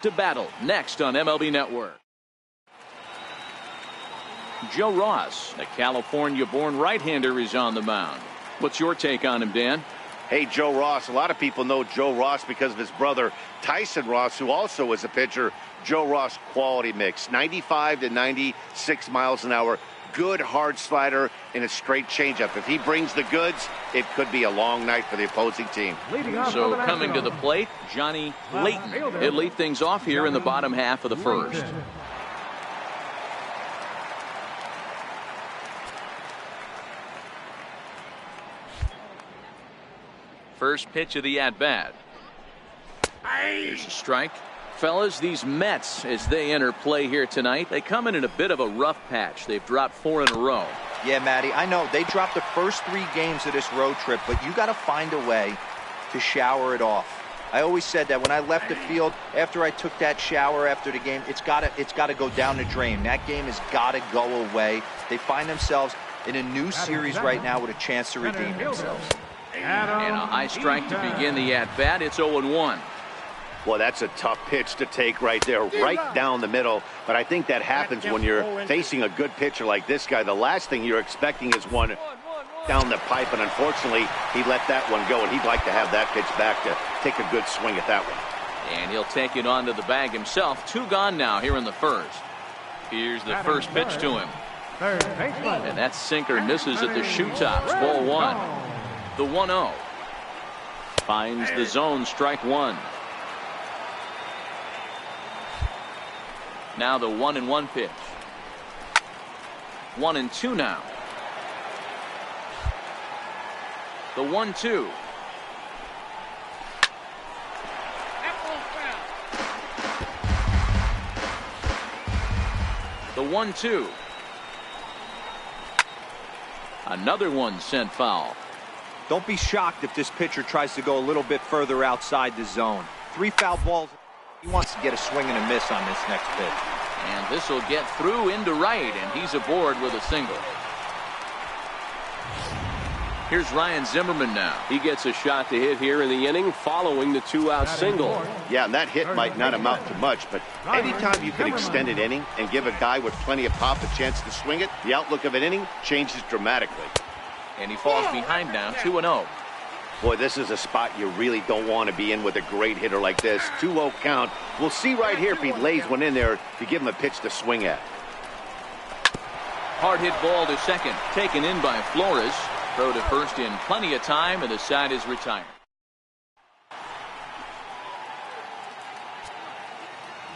To battle next on MLB Network. Joe Ross, a California-born right-hander, is on the mound. What's your take on him, Dan? Hey, Joe Ross. A lot of people know Joe Ross because of his brother Tyson Ross, who also is a pitcher. Joe Ross quality mix, 95 to 96 miles an hour. Good hard slider and a straight changeup. If he brings the goods, it could be a long night for the opposing team. So coming to the plate, Johnny Layton. He'll lead things off here in the bottom half of the first. First pitch of the at-bat. Here's a strike. Fellas, these Mets, as they enter play here tonight, they come in a bit of a rough patch. They've dropped 4 in a row. Yeah, Matty, I know they dropped the first 3 games of this road trip, but you got to find a way to shower it off. I always said that when I left the field after I took that shower after the game, it's got to go down the drain. That game has got to go away. They find themselves in a new series right now with a chance to redeem themselves. And a high strike to begin the at-bat. It's 0-1. Well, that's a tough pitch to take right there, right down the middle. But I think that happens when you're facing a good pitcher like this guy. The last thing you're expecting is one down the pipe, and unfortunately, he let that one go, and he'd like to have that pitch back to take a good swing at that one. And he'll take it onto the bag himself. 2 gone now here in the first. Here's the first pitch to him. And that sinker misses at the shoe tops. Ball 1. The 1-0. Finds the zone, strike 1. Now the 1-1 pitch. 1-2 now. The 1-2. The 1-2. Another one sent foul. Don't be shocked if this pitcher tries to go a little bit further outside the zone. 3 foul balls. He wants to get a swing and a miss on this next pitch. And this will get through into right, and he's aboard with a single. Here's Ryan Zimmerman now. He gets a shot to hit here in the inning following the 2-out single. Yeah, and that hit might not amount to much, but anytime you can extend an inning and give a guy with plenty of pop a chance to swing it, the outlook of an inning changes dramatically. And he falls behind now, 2-0. Boy, this is a spot you really don't want to be in with a great hitter like this. 2-0 count. We'll see right here if he lays one in there to give him a pitch to swing at. Hard hit ball to second, taken in by Flores. Throw to first in plenty of time, and the side is retired.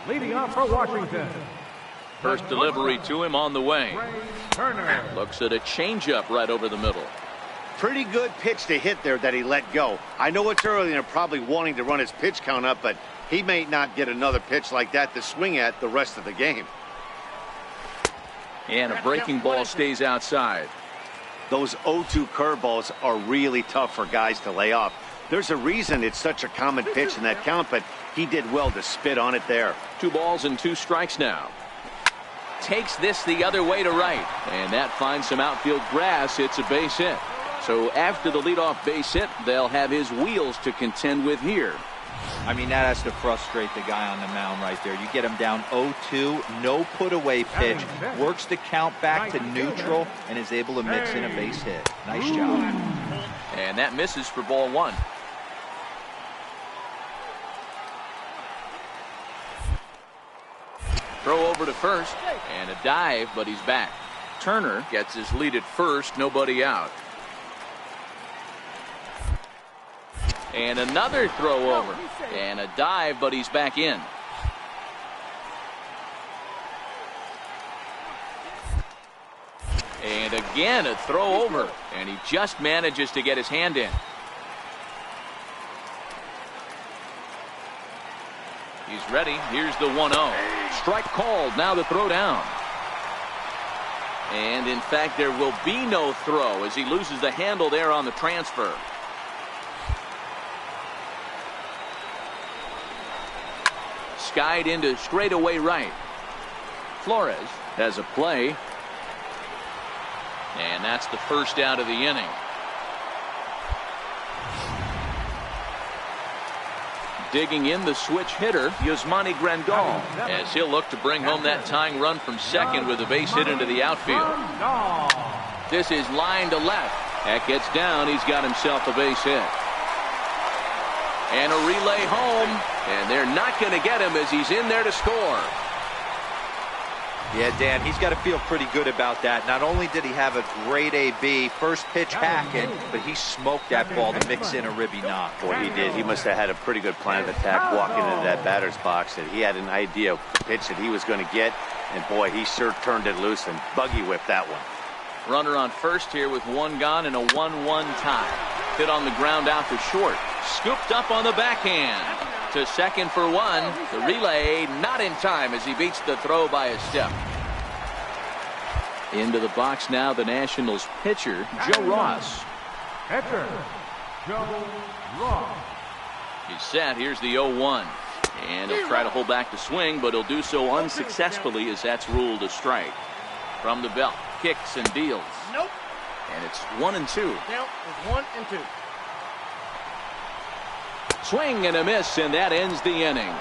Leading off for Washington. First delivery to him on the way. Looks at a changeup right over the middle. Pretty good pitch to hit there that he let go. I know it's early and they're probably wanting to run his pitch count up, but he may not get another pitch like that to swing at the rest of the game. And a breaking ball stays outside. Those 0-2 curveballs are really tough for guys to lay off. There's a reason it's such a common pitch in that count, but he did well to spit on it there. 2 balls and 2 strikes now. Takes this the other way to right, and that finds some outfield grass. It's a base hit. So after the leadoff base hit, they'll have his wheels to contend with here. I mean, that has to frustrate the guy on the mound right there. You get him down 0-2, no put away pitch, works the count back to neutral, and is able to mix in a base hit. Nice job. And that misses for ball 1. Throw over to first, and a dive, but he's back. Turner gets his lead at first, nobody out. And another throw over, and a dive, but he's back in. And again a throw over, and he just manages to get his hand in. He's ready. Here's the 1-0. Strike called. Now the throw down. And in fact, there will be no throw as he loses the handle there on the transfer. Skied into straightaway right. Flores has a play. And that's the first out of the inning. Digging in the switch hitter, Yasmani Grandal, as he'll look to bring home that tying run from second with a base hit into the outfield. This is line to left. That gets down. He's got himself a base hit. And a relay home, and they're not going to get him as he's in there to score. Yeah, Dan, he's got to feel pretty good about that. Not only did he have a great AB, first pitch hacking, but he smoked that ball to mix in a ribby knock. Boy, he did. He must have had a pretty good plan of attack walking into that batter's box. That he had an idea of the pitch that he was going to get, and boy, he sure turned it loose and buggy whipped that one. Runner on first here with one gone and a 1-1 tie. Hit on the ground out to short. Scooped up on the backhand. To second for one. The relay not in time as he beats the throw by a step. Into the box now the Nationals pitcher, Joe Ross. Pitcher, Joe Ross. He's set. Here's the 0-1. And he'll try to hold back the swing, but he'll do so unsuccessfully as that's ruled a strike. From the belt, kicks and deals. Nope. And it's 1-2. Count is 1-2. Swing and a miss, and that ends the inning.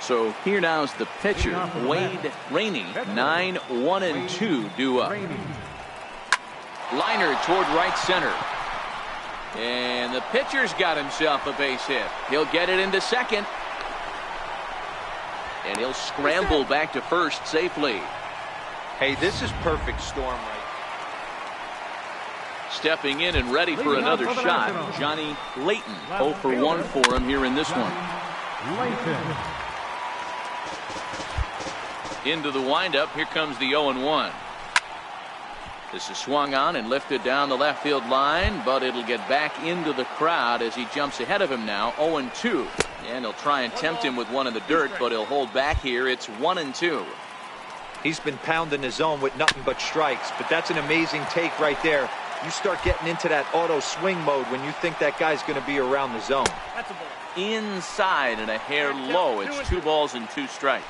So here now is the pitcher, Wade Rainey. 9-1-2 due up. Liner toward right center. And the pitcher's got himself a base hit. He'll get it into second. And he'll scramble back to first safely. Hey, this is perfect storm right. Stepping in and ready for another shot, Johnny Layton. 0 for 1 for him here in this one. Into the windup. Here comes the 0-1. This is swung on and lifted down the left field line, but it'll get back into the crowd as he jumps ahead of him now. 0-2. And he'll try and tempt him with one in the dirt, but he'll hold back here. It's 1-2. He's been pounding his zone with nothing but strikes, but that's an amazing take right there. You start getting into that auto swing mode when you think that guy's going to be around the zone. That's a ball. Inside and a hair low. It's 2 balls and 2 strikes.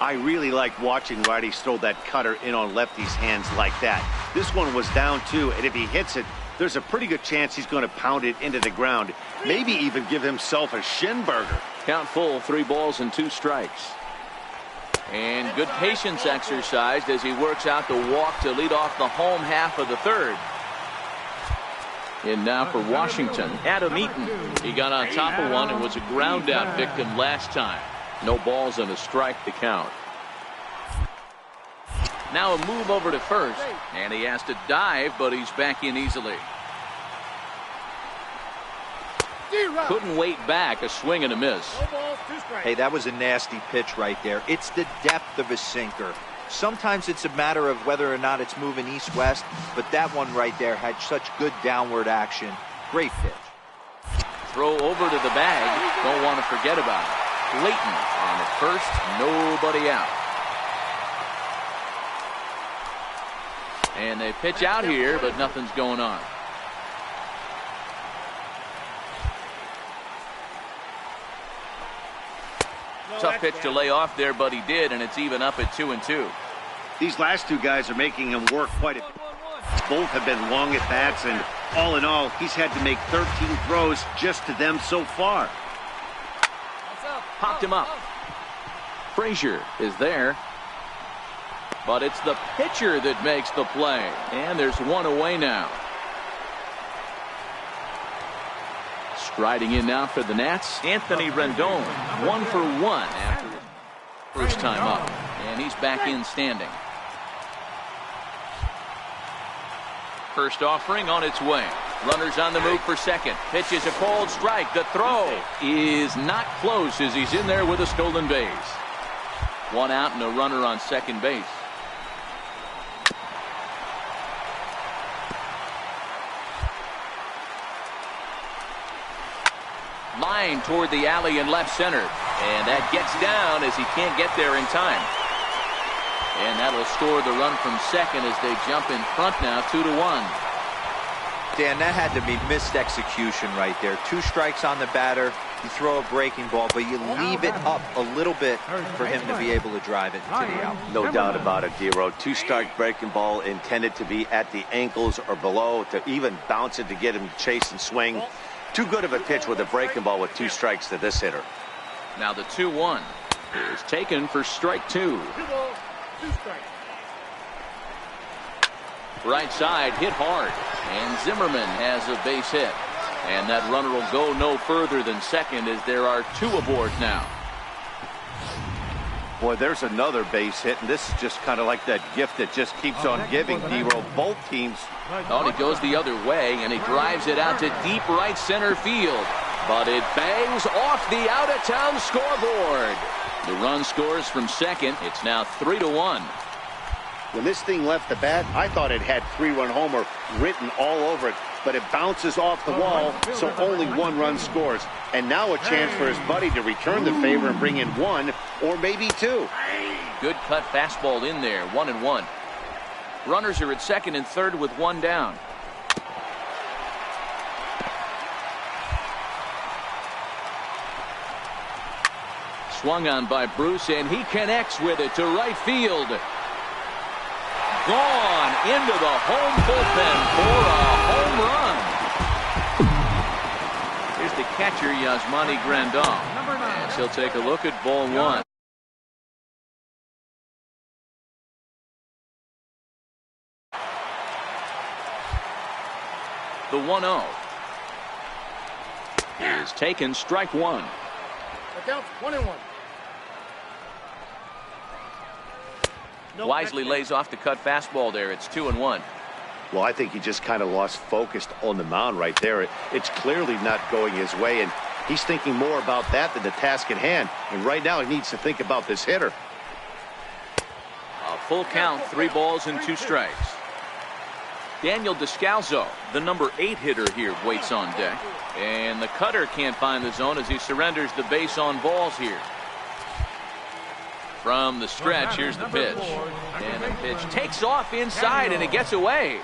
I really like watching righties throw that cutter in on lefties' hands like that. This one was down 2, and if he hits it, there's a pretty good chance he's going to pound it into the ground. Maybe even give himself a shin burger. Count full, 3 balls and 2 strikes. And good patience exercised as he works out the walk to lead off the home half of the third. And now for Washington, Adam Eaton. He got on top of one and was a ground out victim last time. No balls and a strike to count. Now a move over to first, and he has to dive, but he's back in easily. Couldn't wait back. A swing and a miss. Hey, that was a nasty pitch right there. It's the depth of a sinker. Sometimes it's a matter of whether or not it's moving east-west, but that one right there had such good downward action. Great pitch. Throw over to the bag. Don't want to forget about it. Layton on at first, nobody out. And they pitch out here, but nothing's going on. Tough pitch to lay off there, but he did, and it's even up at 2-2. These last 2 guys are making him work quite a bit. Both have been long at bats, and all in all, he's had to make 13 throws just to them so far. Popped him up. Frazier is there. But it's the pitcher that makes the play. And there's one away now. Striding in now for the Nats, Anthony Rendon. 1 for 1 after first time up. And he's back in standing. First offering on its way. Runners on the move for second. Pitch is a cold strike. The throw is not close as he's in there with a stolen base. 1 out and a runner on second base. Line toward the alley in left center. And that gets down as he can't get there in time. And that'll score the run from second as they jump in front now 2-1. Dan, that had to be missed execution right there. 2 strikes on the batter. You throw a breaking ball, but you leave it up a little bit for him to be able to drive it to the out. No doubt about it, Dero. 2-strike breaking ball intended to be at the ankles or below, to even bounce it to get him to chase and swing. Too good of a pitch with a breaking ball with 2 strikes to this hitter. Now the 2-1 is taken for strike 2. Right side hit hard, and Zimmerman has a base hit. And that runner will go no further than second as there are 2 aboard now. Boy, there's another base hit, and this is just kind of like that gift that just keeps on giving, Dero. Both teams. Oh, and he goes the other way, and he drives it out to deep right center field. But it bangs off the out-of-town scoreboard. The run scores from second. It's now 3-1. When this thing left the bat, I thought it had 3-run homer written all over it, but it bounces off the wall, so only 1 run scores. And now a chance for his buddy to return the favor and bring in 1 or maybe 2. Good cut fastball in there, 1-1. Runners are at second and third with 1 down. Swung on by Bruce, and he connects with it to right field. Gone into the home bullpen for a home run. Here's the catcher, Yasmani Grandal. And he'll take a look at ball 1. The 1-0 is taken, strike 1. Counts 1-1. Wisely lays off the cut fastball there. It's 2-1. Well, I think he just kind of lost focus on the mound right there. It's clearly not going his way, and he's thinking more about that than the task at hand. And right now he needs to think about this hitter. A full count, 3 balls and 2 strikes. Daniel Descalzo, the number 8 hitter here, waits on deck. And the cutter can't find the zone as he surrenders the base on balls here. From the stretch, here's the pitch. And the pitch takes off inside, and it gets away.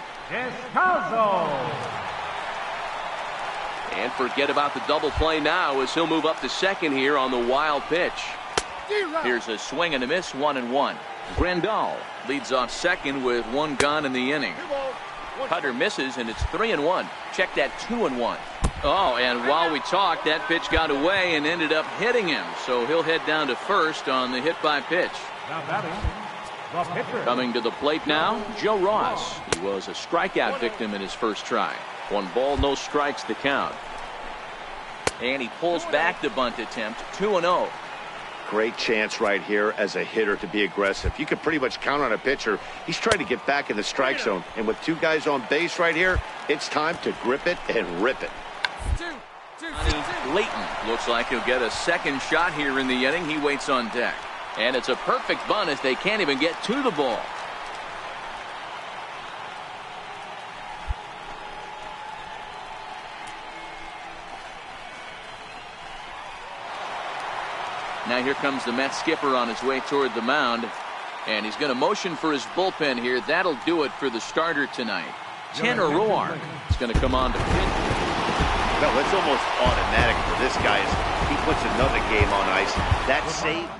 And forget about the double play now as he'll move up to second here on the wild pitch. Here's a swing and a miss, 1-1. Grandal leads off second with 1 gone in the inning. Cutter misses, and it's 3-1. Check that 2-1. Oh, and while we talked, that pitch got away and ended up hitting him. So he'll head down to first on the hit by pitch. Coming to the plate now, Joe Ross. He was a strikeout victim in his first try. 1 ball, no strikes to count. And he pulls back the bunt attempt, 2-0. Great chance right here as a hitter to be aggressive. You can pretty much count on a pitcher. He's trying to get back in the strike zone. And with 2 guys on base right here, it's time to grip it and rip it. Layton looks like he'll get a second shot here in the inning. He waits on deck. And it's a perfect bunt as they can't even get to the ball. Now here comes the Mets skipper on his way toward the mound. And he's going to motion for his bullpen here. That'll do it for the starter tonight. Tanner Roark is going to come on to pitch. No, it's almost automatic for this guy as he puts another game on ice. That save.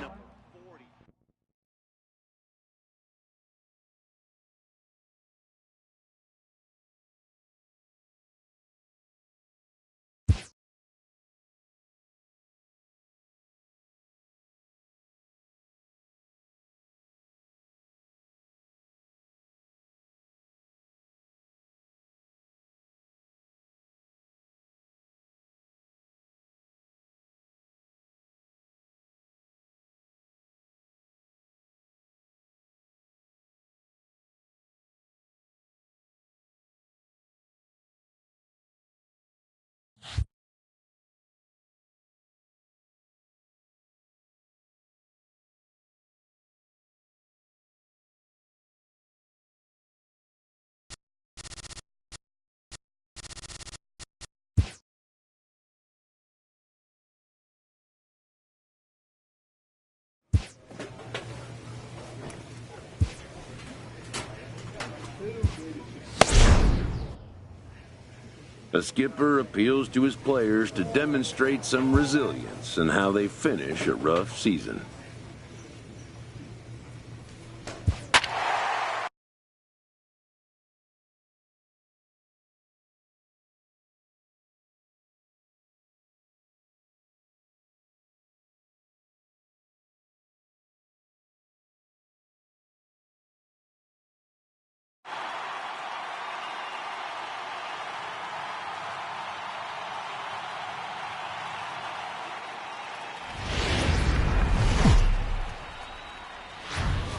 A skipper appeals to his players to demonstrate some resilience in how they finish a rough season.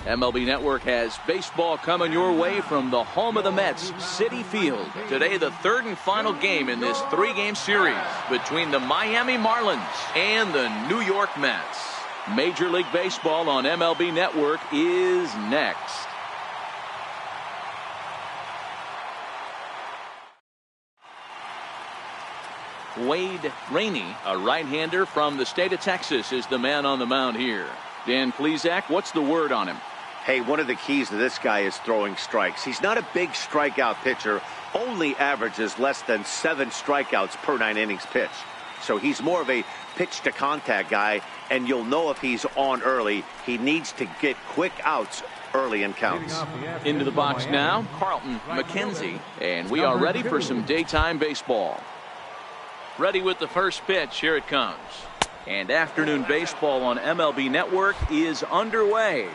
MLB Network has baseball coming your way from the home of the Mets, Citi Field. Today, the third and final game in this three-game series between the Miami Marlins and the New York Mets. Major League Baseball on MLB Network is next. Wade Rainey, a right-hander from the state of Texas, is the man on the mound here. Dan Plesac, what's the word on him? Hey, one of the keys to this guy is throwing strikes. He's not a big strikeout pitcher, only averages less than 7 strikeouts per 9 innings pitched. So he's more of a pitch-to-contact guy, and you'll know if he's on early. He needs to get quick outs early in counts. Into the box now, Carlton McKenzie, and we are ready for some daytime baseball. Ready with the first pitch. Here it comes. And afternoon baseball on MLB Network is underway.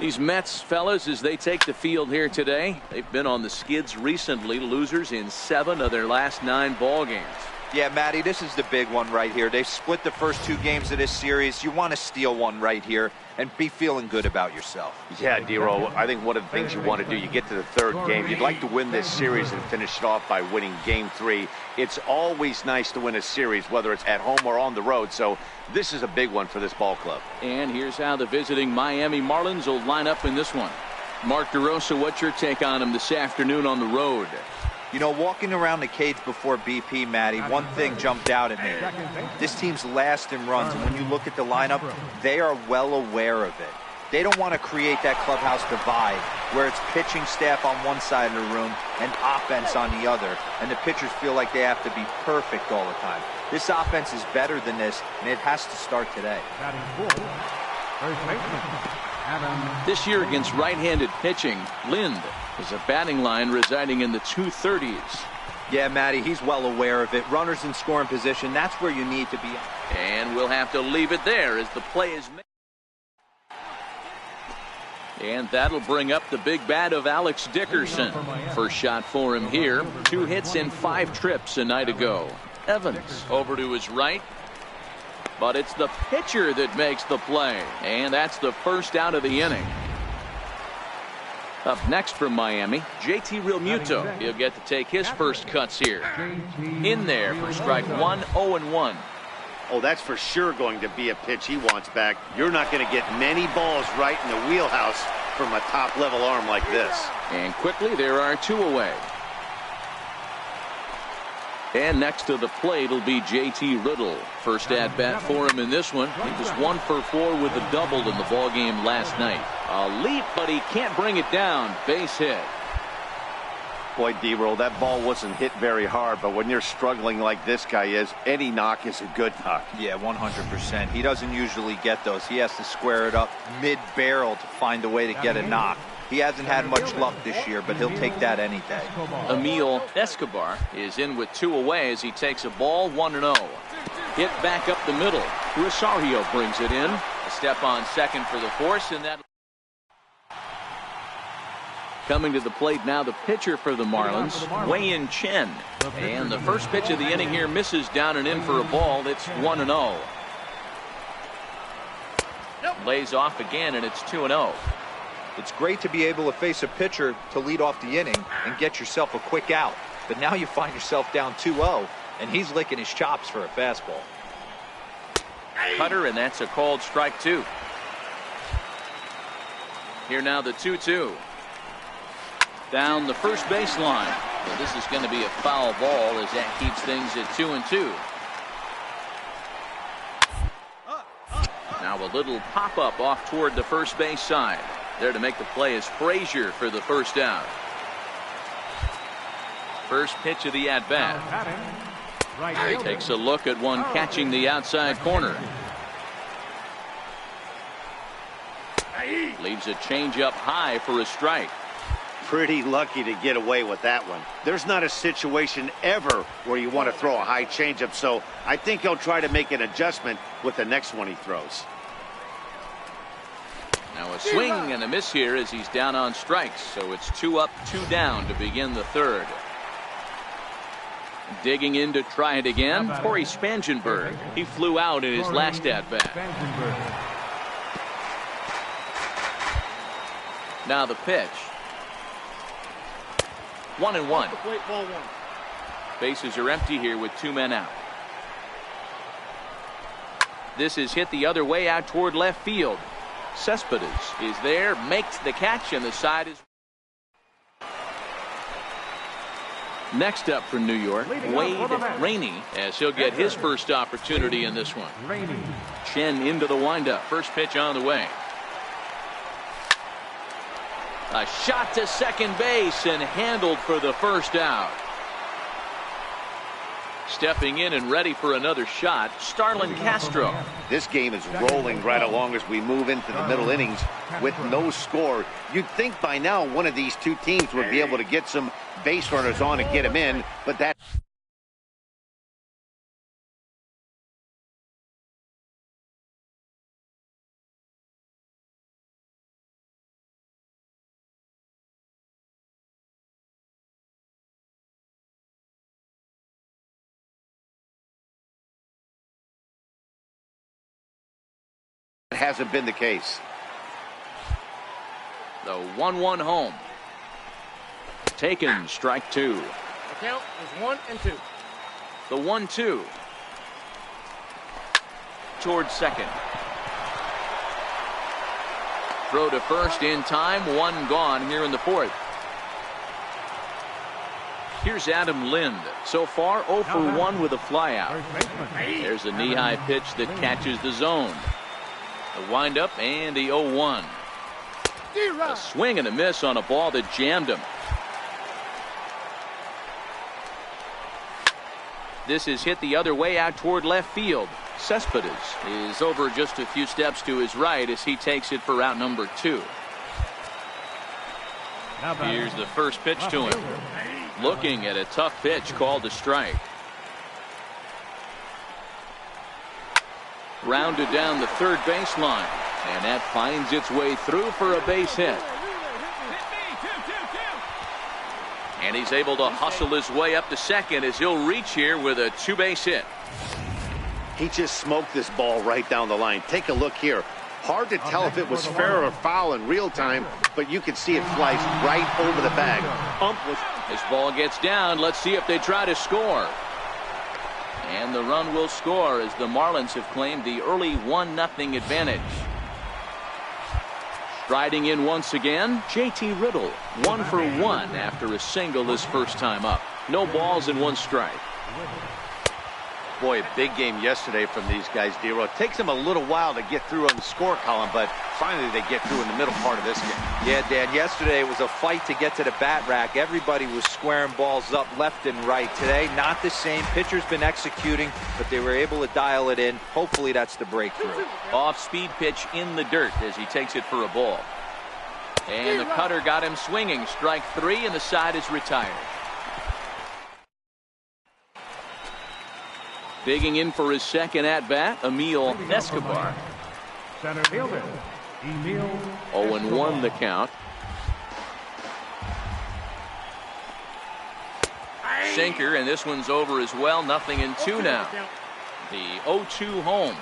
These Mets fellas, as they take the field here today, they've been on the skids recently, losers in 7 of their last 9 ball games. Yeah, Matty, this is the big one right here. They've split the first 2 games of this series. You want to steal one right here and be feeling good about yourself. Yeah, D-Roll, I think one of the things you want to do, you get to the 3rd game, you'd like to win this series and finish it off by winning game 3. It's always nice to win a series, whether it's at home or on the road, so this is a big one for this ball club. And here's how the visiting Miami Marlins will line up in this one. Mark DeRosa, what's your take on them this afternoon on the road? You know, walking around the cage before BP, Matty, one thing jumped out at me. This team's last in runs, and when you look at the lineup, they are well aware of it. They don't want to create that clubhouse divide where it's pitching staff on one side of the room and offense on the other, and the pitchers feel like they have to be perfect all the time. This offense is better than this, and it has to start today. This year against right-handed pitching, Lind is a batting line residing in the 230s. Yeah, Matty, he's well aware of it. Runners in scoring position, that's where you need to be. And we'll have to leave it there as the play is made. And that'll bring up the big bat of Alex Dickerson. First shot for him here. 2 hits in 5 trips a night ago. Evans over to his right. But it's the pitcher that makes the play. And that's the first out of the inning. Up next from Miami, JT Realmuto. He'll get to take his first cuts here. In there for strike 1, 0-1. Oh, that's for sure going to be a pitch he wants back. You're not going to get many balls right in the wheelhouse from a top-level arm like this. And quickly, there are 2 away. And next to the plate will be JT Riddle. First at-bat for him in this one. He was 1 for 4 with a double in the ballgame last night. A leap, but he can't bring it down. Base hit. Boy, D-Roll, that ball wasn't hit very hard, but when you're struggling like this guy is, any knock is a good knock. Yeah, 100%. He doesn't usually get those. He has to square it up mid-barrel to find a way to get a knock. He hasn't had much luck this year, but he'll take that any day. Emil Escobar is in with 2 away as he takes a ball 1-0. Hit back up the middle. Rosario brings it in. A step on second for the force, and that. Coming to the plate now, the pitcher for the Marlins, Wei-Yin Chen. And the first pitch of the inning here misses down and in for a ball. It's 1-0. Lays off again, and it's 2-0. It's great to be able to face a pitcher to lead off the inning and get yourself a quick out. But now you find yourself down 2-0, and he's licking his chops for a fastball. Cutter, and that's a called strike 2. Here now the 2-2. Down the first baseline. So this is going to be a foul ball as that keeps things at 2-2. Now a little pop-up off toward the first base side. There to make the play is Frazier for the first out. First pitch of the at-bat. He takes a look at one catching the outside corner. Leaves a changeup high for a strike. Pretty lucky to get away with that one. There's not a situation ever where you want to throw a high changeup, so I think he'll try to make an adjustment with the next one he throws. Now a swing and a miss here as he's down on strikes, so it's 2 up, 2 down to begin the third. Digging in to try it again, Corey Spangenberg. He flew out in his last at-bat. Now the pitch. 1-1. Bases are empty here with 2 men out. This is hit the other way out toward left field. Cespedes is there, makes the catch, and the side is. Next up for New York, Wade Rainey, as he'll get his first opportunity in this one. Chen into the windup. First pitch on the way. A shot to second base and handled for the first out. Stepping in and ready for another shot, Starlin Castro. This game is rolling right along as we move into the middle innings with no score. You'd think by now one of these two teams would be able to get some base runners on and get them in, but that. Hasn't been the case. The 1-1 home. Taken, strike 2. The count is 1-2. The 1-2. Towards second. Throw to first in time. 1 gone here in the fourth. Here's Adam Lind. So far 0 for 1 with a flyout. There's a knee-high pitch that catches the zone. The windup and the 0-1. A swing and a miss on a ball that jammed him. This is hit the other way out toward left field. Cespedes is over just a few steps to his right as he takes it for out number 2. Here's the first pitch to him. Looking at a tough pitch called a strike. Rounded down the third baseline, and that finds its way through for a base hit. And he's able to hustle his way up to second as he'll reach here with a 2-base hit. He just smoked this ball right down the line. Take a look here. Hard to tell if it was fair or foul in real time, but you can see it flies right over the bag. This ball gets down. Let's see if they try to score. And the run will score as the Marlins have claimed the early 1-0 advantage. Striding in once again, JT Riddle, 1 for 1 after a single his first time up. No balls and 1 strike. Boy, a big game yesterday from these guys, Dero. It takes them a little while to get through on the score column, but finally they get through in the middle part of this game. Yeah, Dan, yesterday it was a fight to get to the bat rack. Everybody was squaring balls up left and right. Today, not the same. Pitcher's been executing, but they were able to dial it in. Hopefully that's the breakthrough. Off-speed pitch in the dirt as he takes it for a ball. And the cutter got him swinging. Strike 3, and the side is retired. Digging in for his second at-bat, Emil Escobar. Center fielder, Emil. 0-1 the count. Sinker, and this one's over as well. 0-2 now. The 0-2 home.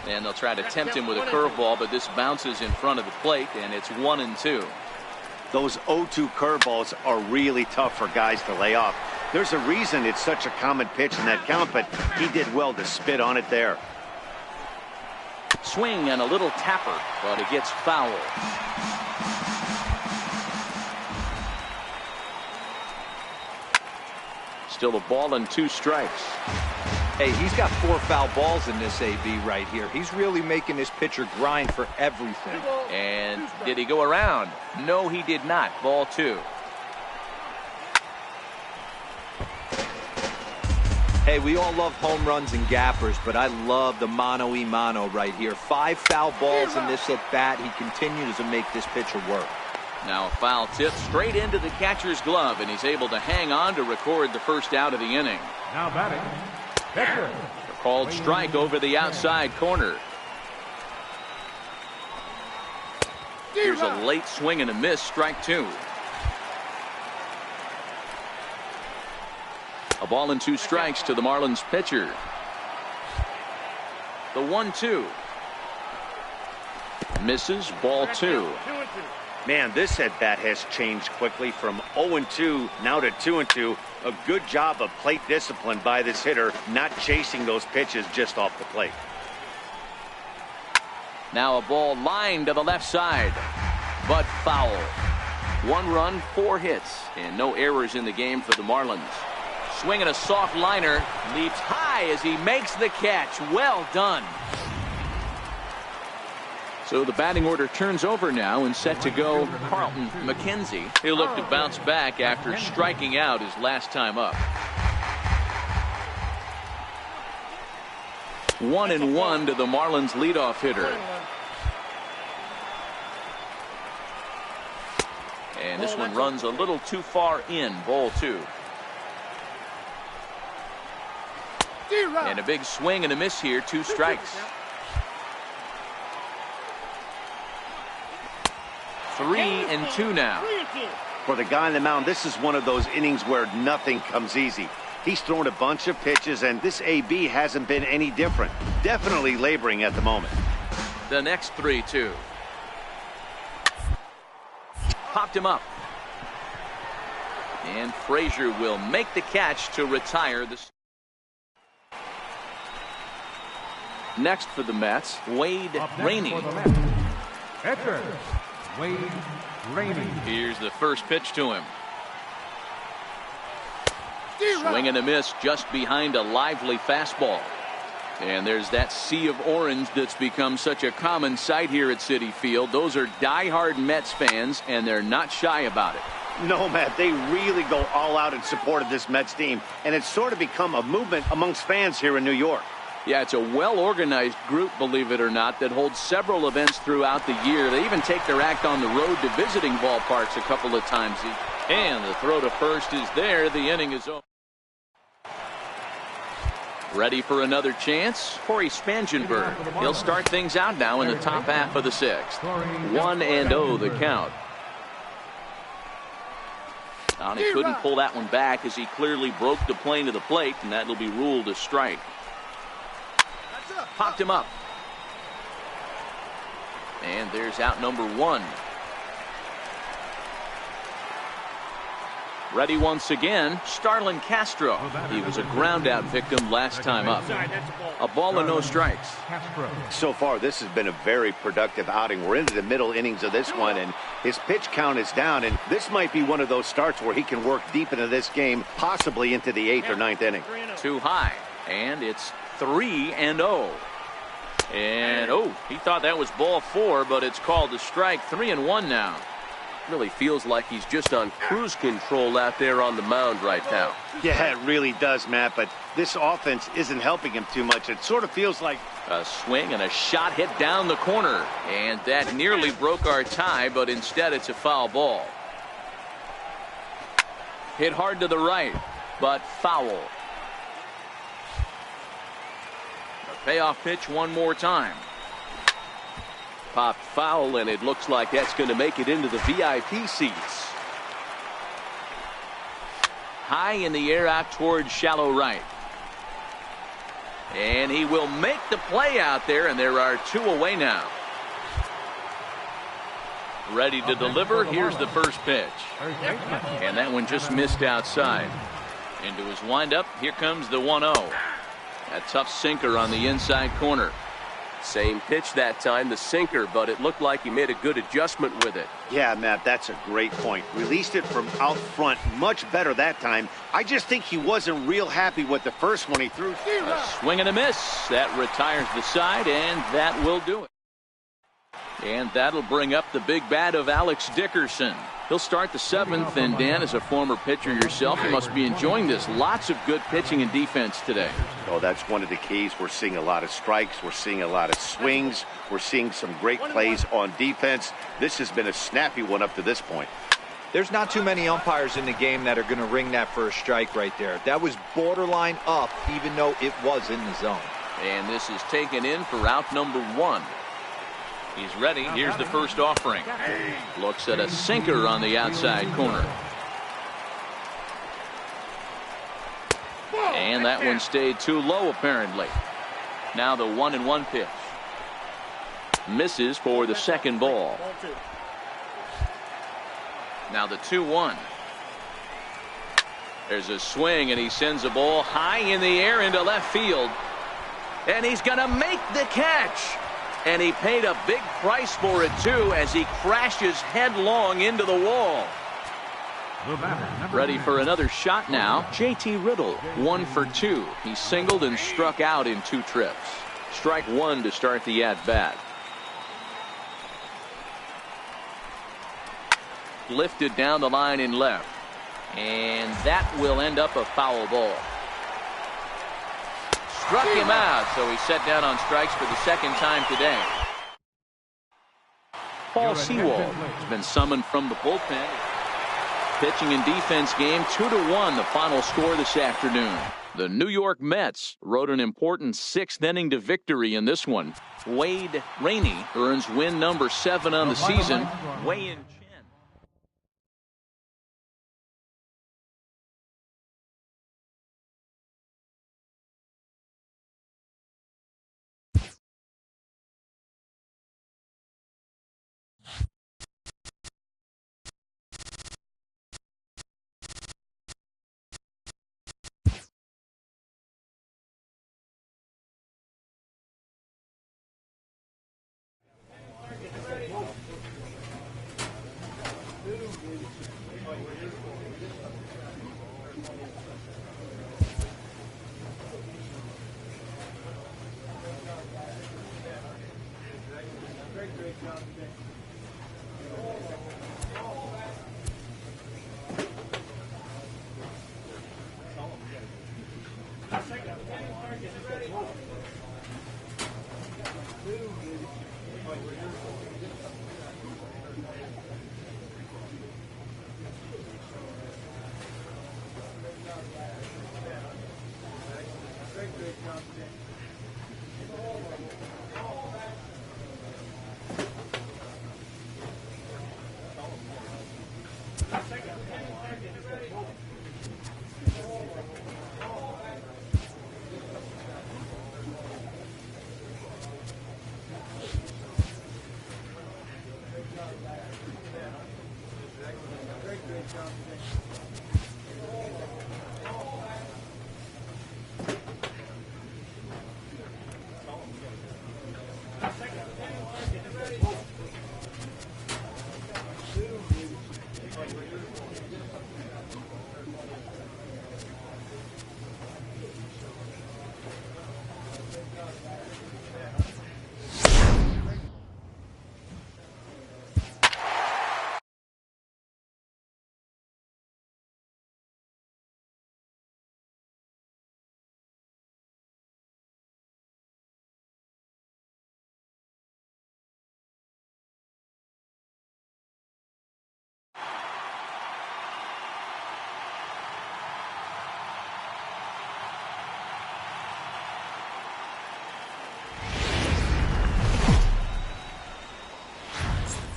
And they'll try to tempt him with a curveball, but this bounces in front of the plate, and it's 1-2. Those 0-2 curveballs are really tough for guys to lay off. There's a reason it's such a common pitch in that count, but he did well to spit on it there. Swing and a little tapper, but it gets foul. Still a ball and 2 strikes. Hey, he's got 4 foul balls in this AB right here. He's really making this pitcher grind for everything. And did he go around? No, he did not. Ball 2. Hey, we all love home runs and gappers, but I love the mano-y-mano right here. 5 foul balls in this at-bat. He continues to make this pitcher work. Now a foul tip straight into the catcher's glove, and he's able to hang on to record the first out of the inning. Now batting, pitcher. A called strike over the outside corner. Here's a late swing and a miss, strike 2. A ball and 2 strikes to the Marlins pitcher. The 1-2. Misses, ball 2. Man, this at-bat has changed quickly from 0-2 now to 2-2. A good job of plate discipline by this hitter, not chasing those pitches just off the plate. Now a ball lined to the left side, but foul. 1 run, 4 hits, and no errors in the game for the Marlins. Swinging a soft liner, leaps high as he makes the catch. Well done. So the batting order turns over now, and set to go Carlton McKenzie. He'll look to bounce back after striking out his last time up. 1-1 to the Marlins leadoff hitter. And this one runs a little too far in, ball 2. And a big swing and a miss here, 2 strikes. 3-2 now. For the guy on the mound, this is one of those innings where nothing comes easy. He's thrown a bunch of pitches, and this AB hasn't been any different. Definitely laboring at the moment. The next 3-2. Popped him up. And Frazier will make the catch to retire the. Next for the Mets, Wade Rainey. Pitcher, Wade Rainey. Here's the first pitch to him. Swing and a miss just behind a lively fastball. And there's that sea of orange that's become such a common sight here at Citi Field. Those are diehard Mets fans, and they're not shy about it. No, Matt, they really go all out in support of this Mets team, and it's sort of become a movement amongst fans here in New York. Yeah, it's a well-organized group, believe it or not, that holds several events throughout the year. They even take their act on the road to visiting ballparks a couple of times. And the throw to first is there. The inning is over. Ready for another chance? Corey Spangenberg. He'll start things out now in the top half of the 6th. 1-0 the count. And he couldn't pull that one back as he clearly broke the plane to the plate, and that'll be ruled a strike. Popped him up. And there's out number 1. Ready once again, Starlin Castro. He was a ground-out victim last time up. A ball and no strikes. So far, this has been a very productive outing. We're into the middle innings of this one, and his pitch count is down, and this might be one of those starts where he can work deep into this game, possibly into the 8th or 9th inning. Too high, and it's 3-0. And, oh, he thought that was ball 4, but it's called a strike. 3-1 now. Really feels like he's just on cruise control out there on the mound right now. Yeah, it really does, Matt, but this offense isn't helping him too much. It sort of feels like a swing and a shot hit down the corner, and that nearly broke our tie, but instead it's a foul ball. Hit hard to the right, but foul. A payoff pitch one more time. Popped foul, and it looks like that's going to make it into the VIP seats. High in the air out towards shallow right. And he will make the play out there, and there are 2 away now. Ready to deliver. Here's the first pitch. And that one just missed outside. Into his windup. Here comes the 1-0. A tough sinker on the inside corner. Same pitch that time, the sinker, but it looked like he made a good adjustment with it. Yeah, Matt, that's a great point. Released it from out front much better that time. I just think he wasn't real happy with the first one he threw. A swing and a miss. That retires the side, and that will do it. And that'll bring up the big bat of Alex Dickerson. He'll start the 7th, and Dan, as a former pitcher yourself, you must be enjoying this. Lots of good pitching and defense today. Oh, that's one of the keys. We're seeing a lot of strikes. We're seeing a lot of swings. We're seeing some great plays on defense. This has been a snappy one up to this point. There's not too many umpires in the game that are going to ring that first strike right there. That was borderline up, even though it was in the zone. And this is taken in for out number 1. He's ready. Here's the first offering. Looks at a sinker on the outside corner. And that one stayed too low, apparently. Now the 1-1 pitch. Misses for the second ball. Now the 2-1. There's a swing, and he sends a ball high in the air into left field. And he's going to make the catch. And he paid a big price for it, too, as he crashes headlong into the wall. Ready for another shot now. JT Riddle, 1 for 2. He singled and struck out in 2 trips. Strike 1 to start the at-bat. Lifted down the line in left. And that will end up a foul ball. Struck him out, so he's set down on strikes for the second time today. Paul Sewald has been summoned from the bullpen. Pitching and defense game 2-1, the final score this afternoon. The New York Mets rode an important 6th inning to victory in this one. Wade Rainey earns win number 7 on the season. Wei-Yin Chen.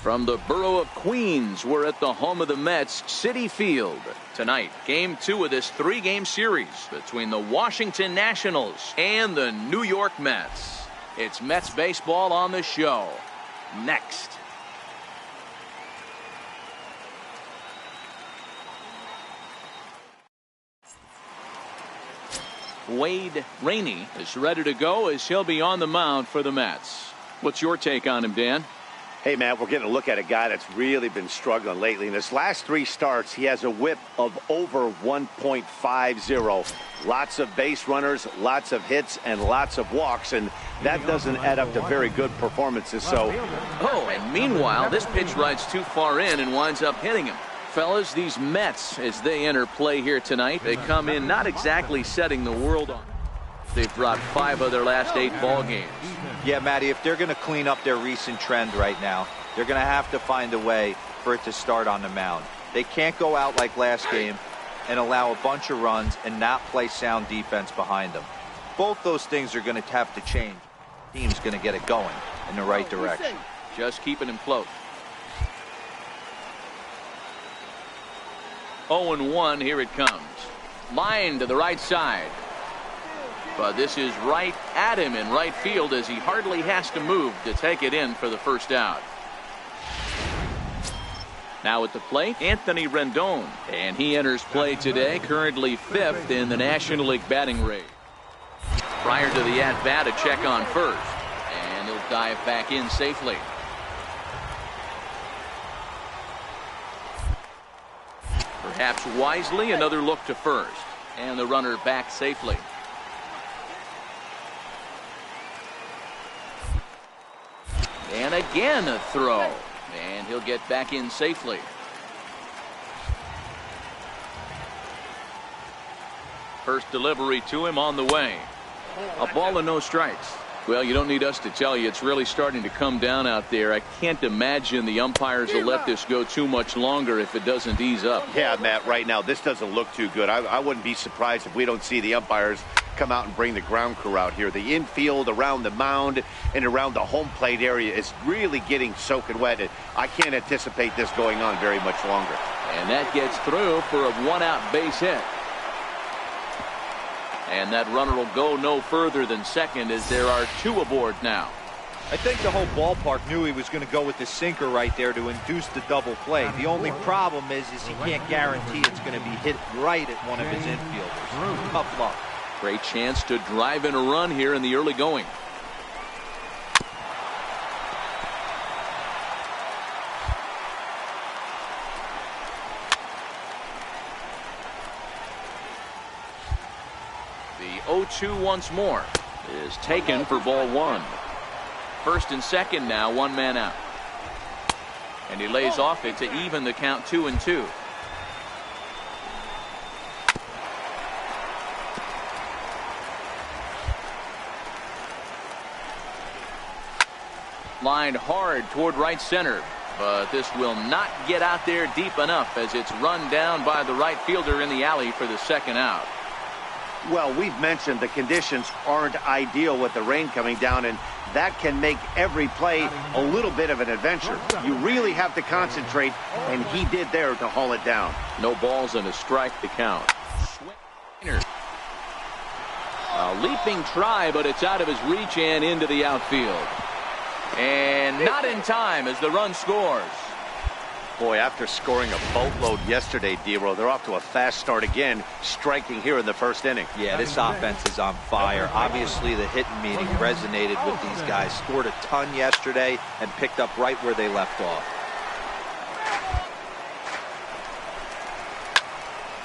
From the borough of Queens, we're at the home of the Mets, Citi Field. Tonight, Game 2 of this 3-game series between the Washington Nationals and the New York Mets. It's Mets baseball on the show. Next. Wade Rainey is ready to go as he'll be on the mound for the Mets. What's your take on him, Dan? Hey, Matt, we're getting a look at a guy that's really been struggling lately. In his last 3 starts, he has a whip of over 1.50. Lots of base runners, lots of hits, and lots of walks, and that doesn't add up to very good performances. So, oh, and meanwhile, this pitch rides too far in and winds up hitting him. Fellas, these Mets, as they enter play here tonight, they come in not exactly setting the world on. They've brought 5 of their last 8 ball games. Yeah, Matty, if they're going to clean up their recent trend right now, they're going to have to find a way for it to start on the mound. They can't go out like last game and allow a bunch of runs and not play sound defense behind them. Both those things are going to have to change. The team's going to get it going in the right direction. Just keeping him close. 0-1, here it comes. Line to the right side. But this is right at him in right field as he hardly has to move to take it in for the first out. Now at the plate, Anthony Rendon. And he enters play today, currently 5th in the National League batting rate. Prior to the at-bat, a check on first. And he'll dive back in safely. Perhaps wisely, another look to first. And the runner back safely. And again a throw. And he'll get back in safely. First delivery to him on the way. A ball and no strikes. Well, you don't need us to tell you, it's really starting to come down out there. I can't imagine the umpires will let this go too much longer if it doesn't ease up. Yeah, Matt, right now this doesn't look too good. I wouldn't be surprised if we don't see the umpires come out and bring the ground crew out here. The infield around the mound and around the home plate area is really getting soaking wet. I can't anticipate this going on very much longer. And that gets through for a 1-out base hit. And that runner will go no further than second as there are 2 aboard now. I think the whole ballpark knew he was going to go with the sinker right there to induce the double play. The only problem is he can't guarantee it's going to be hit right at one of his infielders. Tough luck. Great chance to drive in a run here in the early going. The 0-2 once more is taken for ball 1. First and second now, 1 man out. And he lays off it to even the count 2-2. Lined hard toward right center, but this will not get out there deep enough as it's run down by the right fielder in the alley for the second out. Well, we've mentioned the conditions aren't ideal with the rain coming down, and that can make every play a little bit of an adventure. You really have to concentrate, and he did there to haul it down. No balls and a strike to count. A leaping try, but it's out of his reach and into the outfield. And not in time as the run scores. Boy, after scoring a boatload yesterday, D-Row, they're off to a fast start again, striking here in the first inning. Yeah, this offense is on fire. Obviously, the hitting meeting resonated with these guys. Scored a ton yesterday and picked up right where they left off.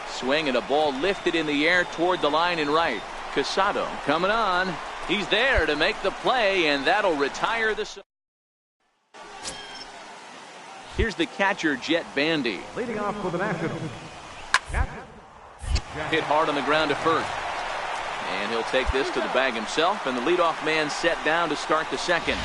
Swing and a ball lifted in the air toward the line and right. Casado coming on. He's there to make the play, and that'll retire the... Here's the catcher, Jet Bandy. Leading off for the Nationals. Hit hard on the ground to first. And he'll take this to the bag himself, and the leadoff man set down to start the second.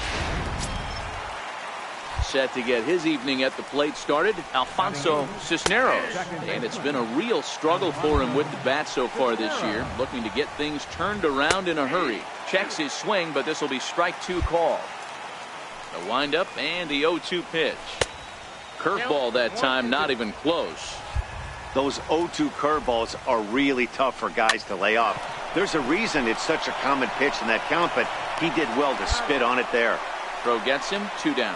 Set to get his evening at the plate started, Alfonso Cisneros. And it's been a real struggle for him with the bat so far this year, looking to get things turned around in a hurry. Checks his swing, but this will be strike 2 call. The windup and the 0-2 pitch. Curveball that time, not even close. Those 0-2 curveballs are really tough for guys to lay off. There's a reason it's such a common pitch in that count, but he did well to spit on it there. Throw gets him, 2 down.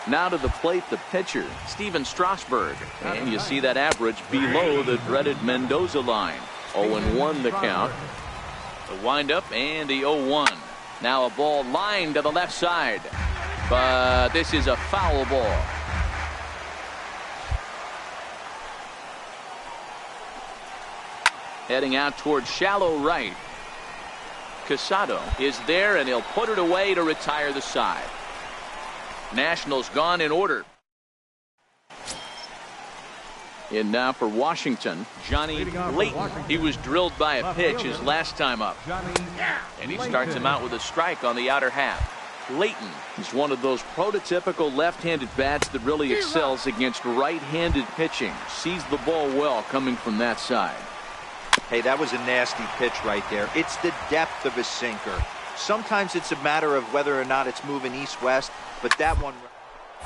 Now to the plate, the pitcher, Steven Strasburg. And you see that average below the dreaded Mendoza line. 0-1 the count. The windup and the 0-1. Now a ball lined to the left side. But this is a foul ball. Heading out towards shallow right. Casado is there, and he'll put it away to retire the side. Nationals gone in order. In now for Washington, Johnny Layton. He was drilled by a pitch his last time up. And he starts him out with a strike on the outer half. Layton is one of those prototypical left-handed bats that really excels against right-handed pitching. Sees the ball well coming from that side. Hey, that was a nasty pitch right there. It's the depth of a sinker. Sometimes it's a matter of whether or not it's moving east-west, but that one,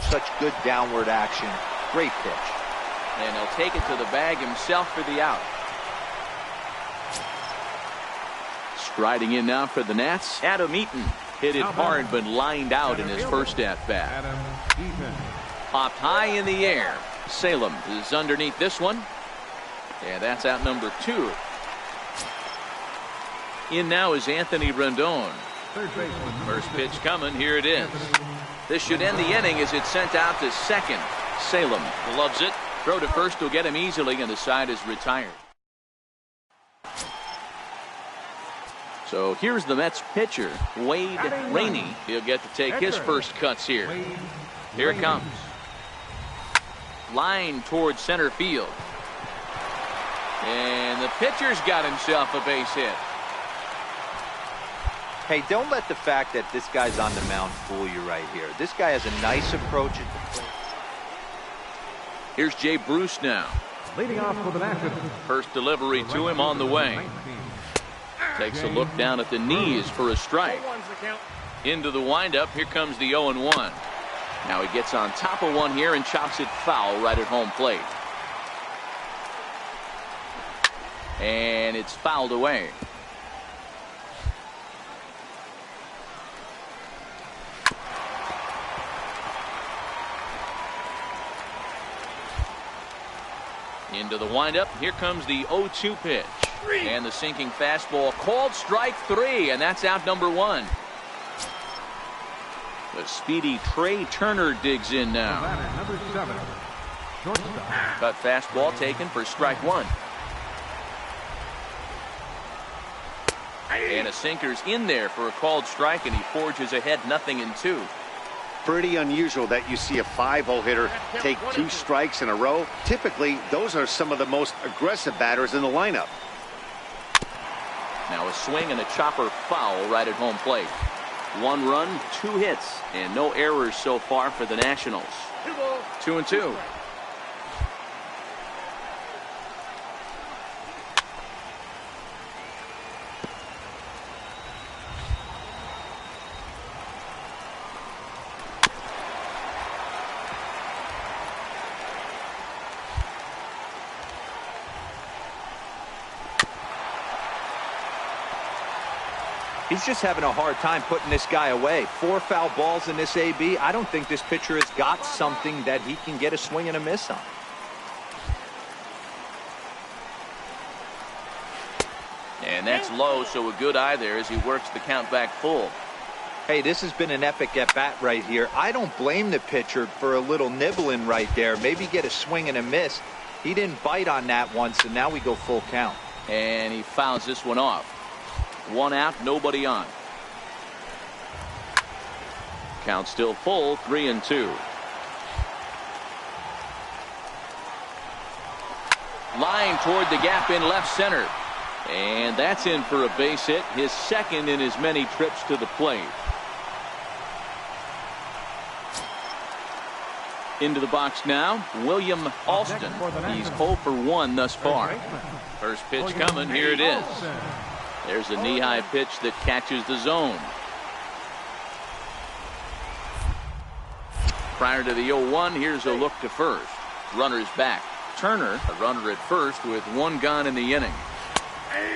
such good downward action. Great pitch. And he'll take it to the bag himself for the out. Striding in now for the Nats, M18. Hit it hard but lined out in his first at-bat. Popped high in the air. Salem is underneath this one. And that's out number 2. In now is Anthony Rendon. First pitch coming. Here it is. This should end the inning as it's sent out to second. Salem loves it. Throw to first will get him easily, and the side is retired. So here's the Mets pitcher, Wade Rainey. He'll get to take his first cuts here. Here it comes. Line towards center field. And the pitcher's got himself a base hit. Hey, don't let the fact that this guy's on the mound fool you right here. This guy has a nice approach at the plate. Here's Jay Bruce now. Leading off for the Nationals. First delivery to him on the way. Takes a look down at the knees for a strike. Into the windup. Here comes the 0-1. Now he gets on top of one here and chops it foul right at home plate. And it's fouled away. Into the windup. Here comes the 0-2 pitch. And the sinking fastball called strike 3, and that's out number 1. The speedy Trey Turner digs in now. Number 7. Cut fastball taken for strike 1. And a sinker's in there for a called strike, and he forges ahead 0-2. Pretty unusual that you see a 5-0 hitter take 2 strikes in a row. Typically, those are some of the most aggressive batters in the lineup. Now a swing and a chopper foul right at home plate. 1 run, 2 hits, and no errors so far for the Nationals. 2-2. He's just having a hard time putting this guy away. 4 foul balls in this AB. I don't think this pitcher has got something that he can get a swing and a miss on. And that's low, so a good eye there as he works the count back full. Hey, this has been an epic at-bat right here. I don't blame the pitcher for a little nibbling right there. Maybe get a swing and a miss. He didn't bite on that once, and now we go full count. And he fouls this one off. 1 out, nobody on. Count still full, 3-2. Line toward the gap in left center. And that's in for a base hit, his second in as many trips to the plate. Into the box now, William Alston. He's 0 for 1 thus far. First pitch coming, here it is. There's a knee-high pitch that catches the zone. Prior to the 0-1, here's a look to first. Runner's back. Turner, a runner at first with 1 gone in the inning.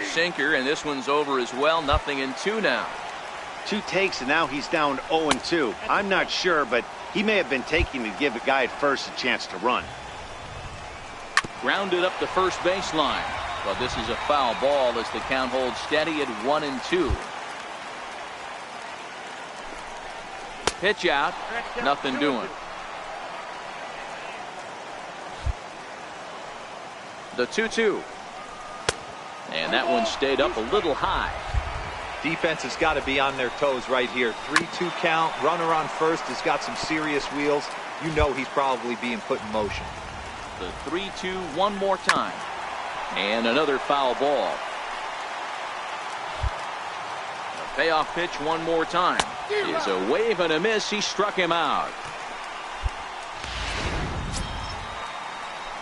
Sinker, and this one's over as well. 0-2 now. 2 takes, and now he's down 0-2. I'm not sure, but he may have been taking to give the guy at first a chance to run. Grounded up the first baseline. Well, this is a foul ball as the count holds steady at 1-2. pitch out. Nothing doing. The 2-2. And that one stayed up a little high. Defense has got to be on their toes right here. 3-2 count. Runner on first has got some serious wheels. You know he's probably being put in motion. The 3-2 one more time. And another foul ball. A payoff pitch one more time. Is a wave and a miss. He struck him out.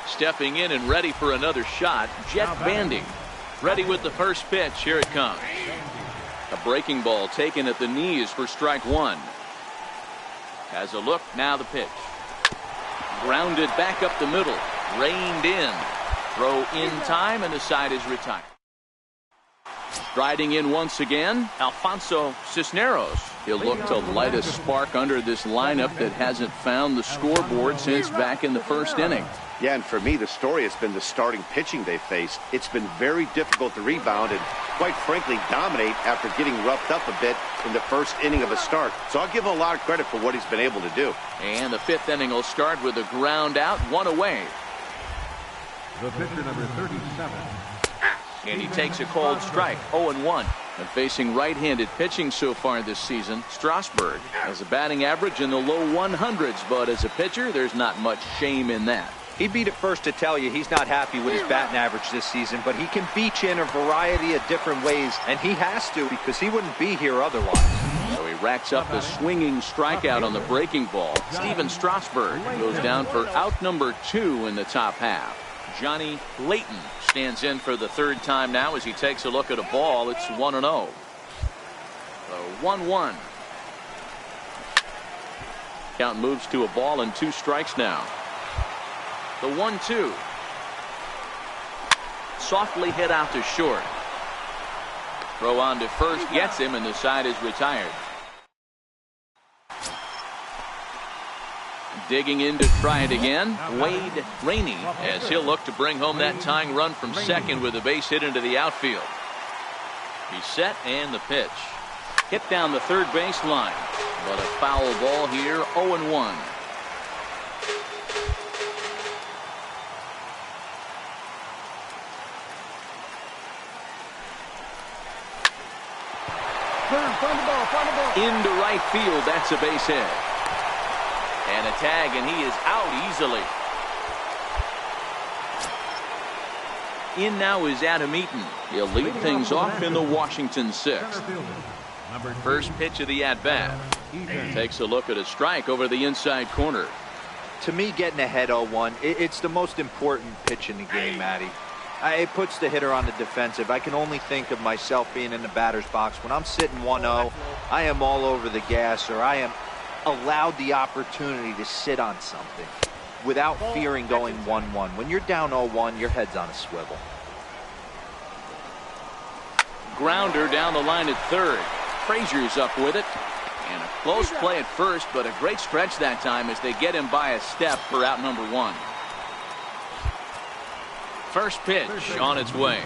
Stepping in and ready for another shot, Jet Bandy. Ready with the first pitch. Here it comes. A breaking ball taken at the knees for strike one. Has a look. Now the pitch. Grounded back up the middle. Reined in. Throw in time, and the side is retired. Striding in once again, Alfonso Cisneros. He'll look to light a spark under this lineup that hasn't found the scoreboard since back in the first inning. Yeah, and for me, the story has been the starting pitching they faced. It's been very difficult to rebound and, quite frankly, dominate after getting roughed up a bit in the first inning of a start. So I'll give him a lot of credit for what he's been able to do. And the fifth inning will start with a ground out, one away. The pitcher, number 37. And he takes a cold strike, 0-1. And facing right-handed pitching so far this season, Strasburg has a batting average in the low 100s, but as a pitcher, there's not much shame in that. He'd be the first to tell you he's not happy with his batting average this season, but he can beat you in a variety of different ways, and he has to because he wouldn't be here otherwise. So he racks up the swinging strikeout on the breaking ball. Steven Strasburg goes down for out number 2 in the top half. Johnny Layton stands in for the third time now as he takes a look at a ball. It's 1-0. The 1-1. Count moves to a ball and 2 strikes now. The 1-2. Softly hit out to short. Throw on to first gets him, and the side is retired. Digging in to try it again, Wade Rainey, as he'll look to bring home that tying run from second with a base hit into the outfield. He's set, and the pitch. Hit down the third base line, but a foul ball here, 0-1. Into right field, that's a base hit. And a tag, and he is out easily. In now is Adam Eaton. He'll lead things off in the Washington 6th. First pitch of the at-bat. Takes a look at a strike over the inside corner. To me, getting ahead 0-1, it's the most important pitch in the game, Matty. It puts the hitter on the defensive. I can only think of myself being in the batter's box. When I'm sitting 1-0, I am all over the gas, or I am allowed the opportunity to sit on something without fearing going 1-1. When you're down 0-1, your head's on a swivel. Grounder down the line at third. Frazier's up with it. And a close play at first, but a great stretch that time as they get him by a step for out number 1. First pitch on its way.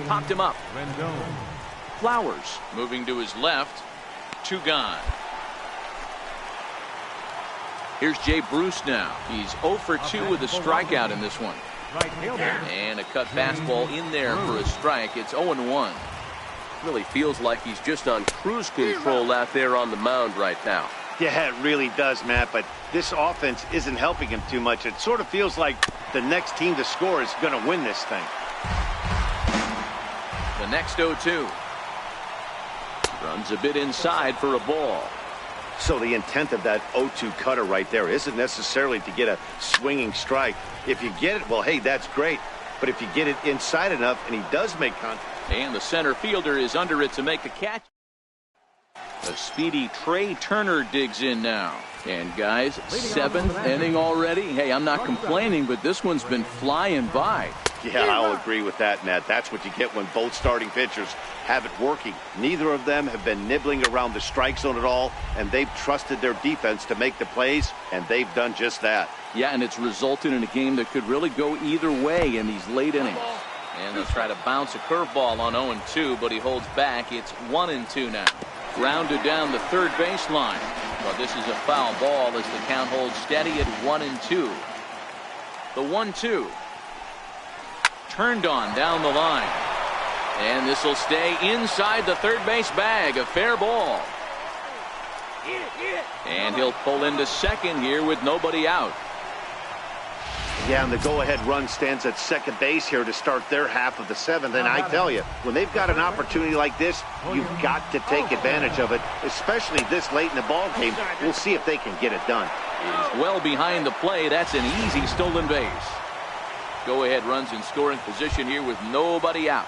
Popped him up. Flowers moving to his left. 2 gone. Here's Jay Bruce now. He's 0 for 2 with a strikeout in this one. And a cut fastball in there for a strike. It's 0-1. Really feels like he's just on cruise control out there on the mound right now. Yeah, it really does, Matt, but this offense isn't helping him too much. It sort of feels like the next team to score is going to win this thing. The next 0-2. Runs a bit inside for a ball. So the intent of that 0-2 cutter right there isn't necessarily to get a swinging strike. If you get it, well, hey, that's great. But if you get it inside enough and he does make contact. And the center fielder is under it to make the catch. The speedy Trey Turner digs in now. And guys, 7th inning already. Hey, I'm not complaining, but this one's been flying by. Yeah, I'll agree with that, Matt. That's what you get when both starting pitchers have it working. Neither of them have been nibbling around the strike zone at all, and they've trusted their defense to make the plays, and they've done just that. Yeah, and it's resulted in a game that could really go either way in these late innings. And they'll try to bounce a curveball on 0-2, but he holds back. It's 1-2 now. Grounded down the third baseline. But this is a foul ball as the count holds steady at 1-2. The 1-2. Turned on down the line. And this will stay inside the third base bag. A fair ball. And he'll pull into second here with nobody out. Yeah, and the go-ahead run stands at second base here to start their half of the seventh. And I tell you, when they've got an opportunity like this, you've got to take advantage of it, especially this late in the ball game. We'll see if they can get it done. He's well behind the play. That's an easy stolen base. Go-ahead runs in scoring position here with nobody out.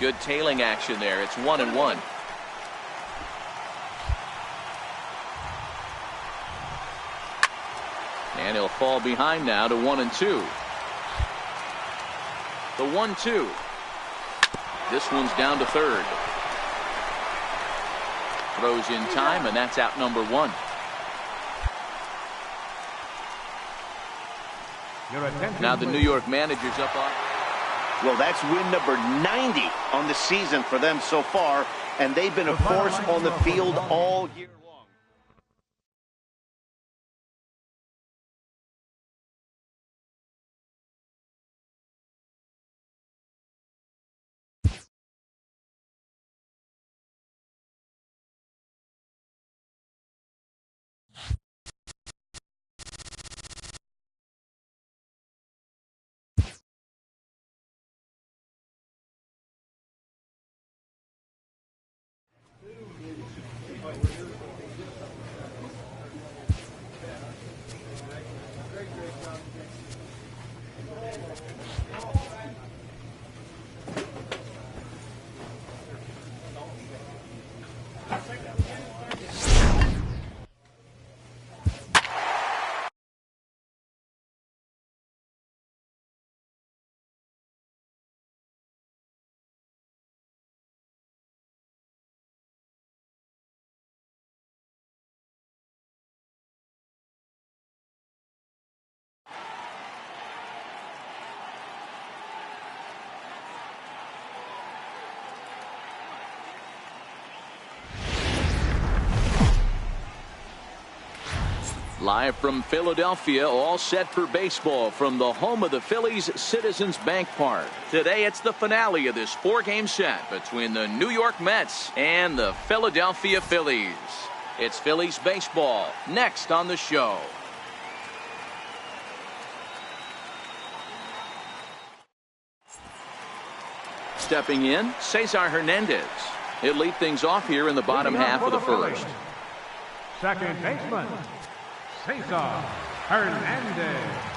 Good tailing action there. It's 1-1. And he'll fall behind now to 1-2. The 1-2. This one's down to third. Throws in time, and that's out number one. Now the New York manager's up on. Well, that's win number 90 on the season for them so far, and they've been a force on the field all year long. Live from Philadelphia, all set for baseball from the home of the Phillies, Citizens Bank Park. Today it's the finale of this four-game set between the New York Mets and the Philadelphia Phillies. It's Phillies baseball next on the show. Stepping in, Cesar Hernandez. He'll lead things off here in the bottom half of the first. Second baseman, Cesar Hernandez.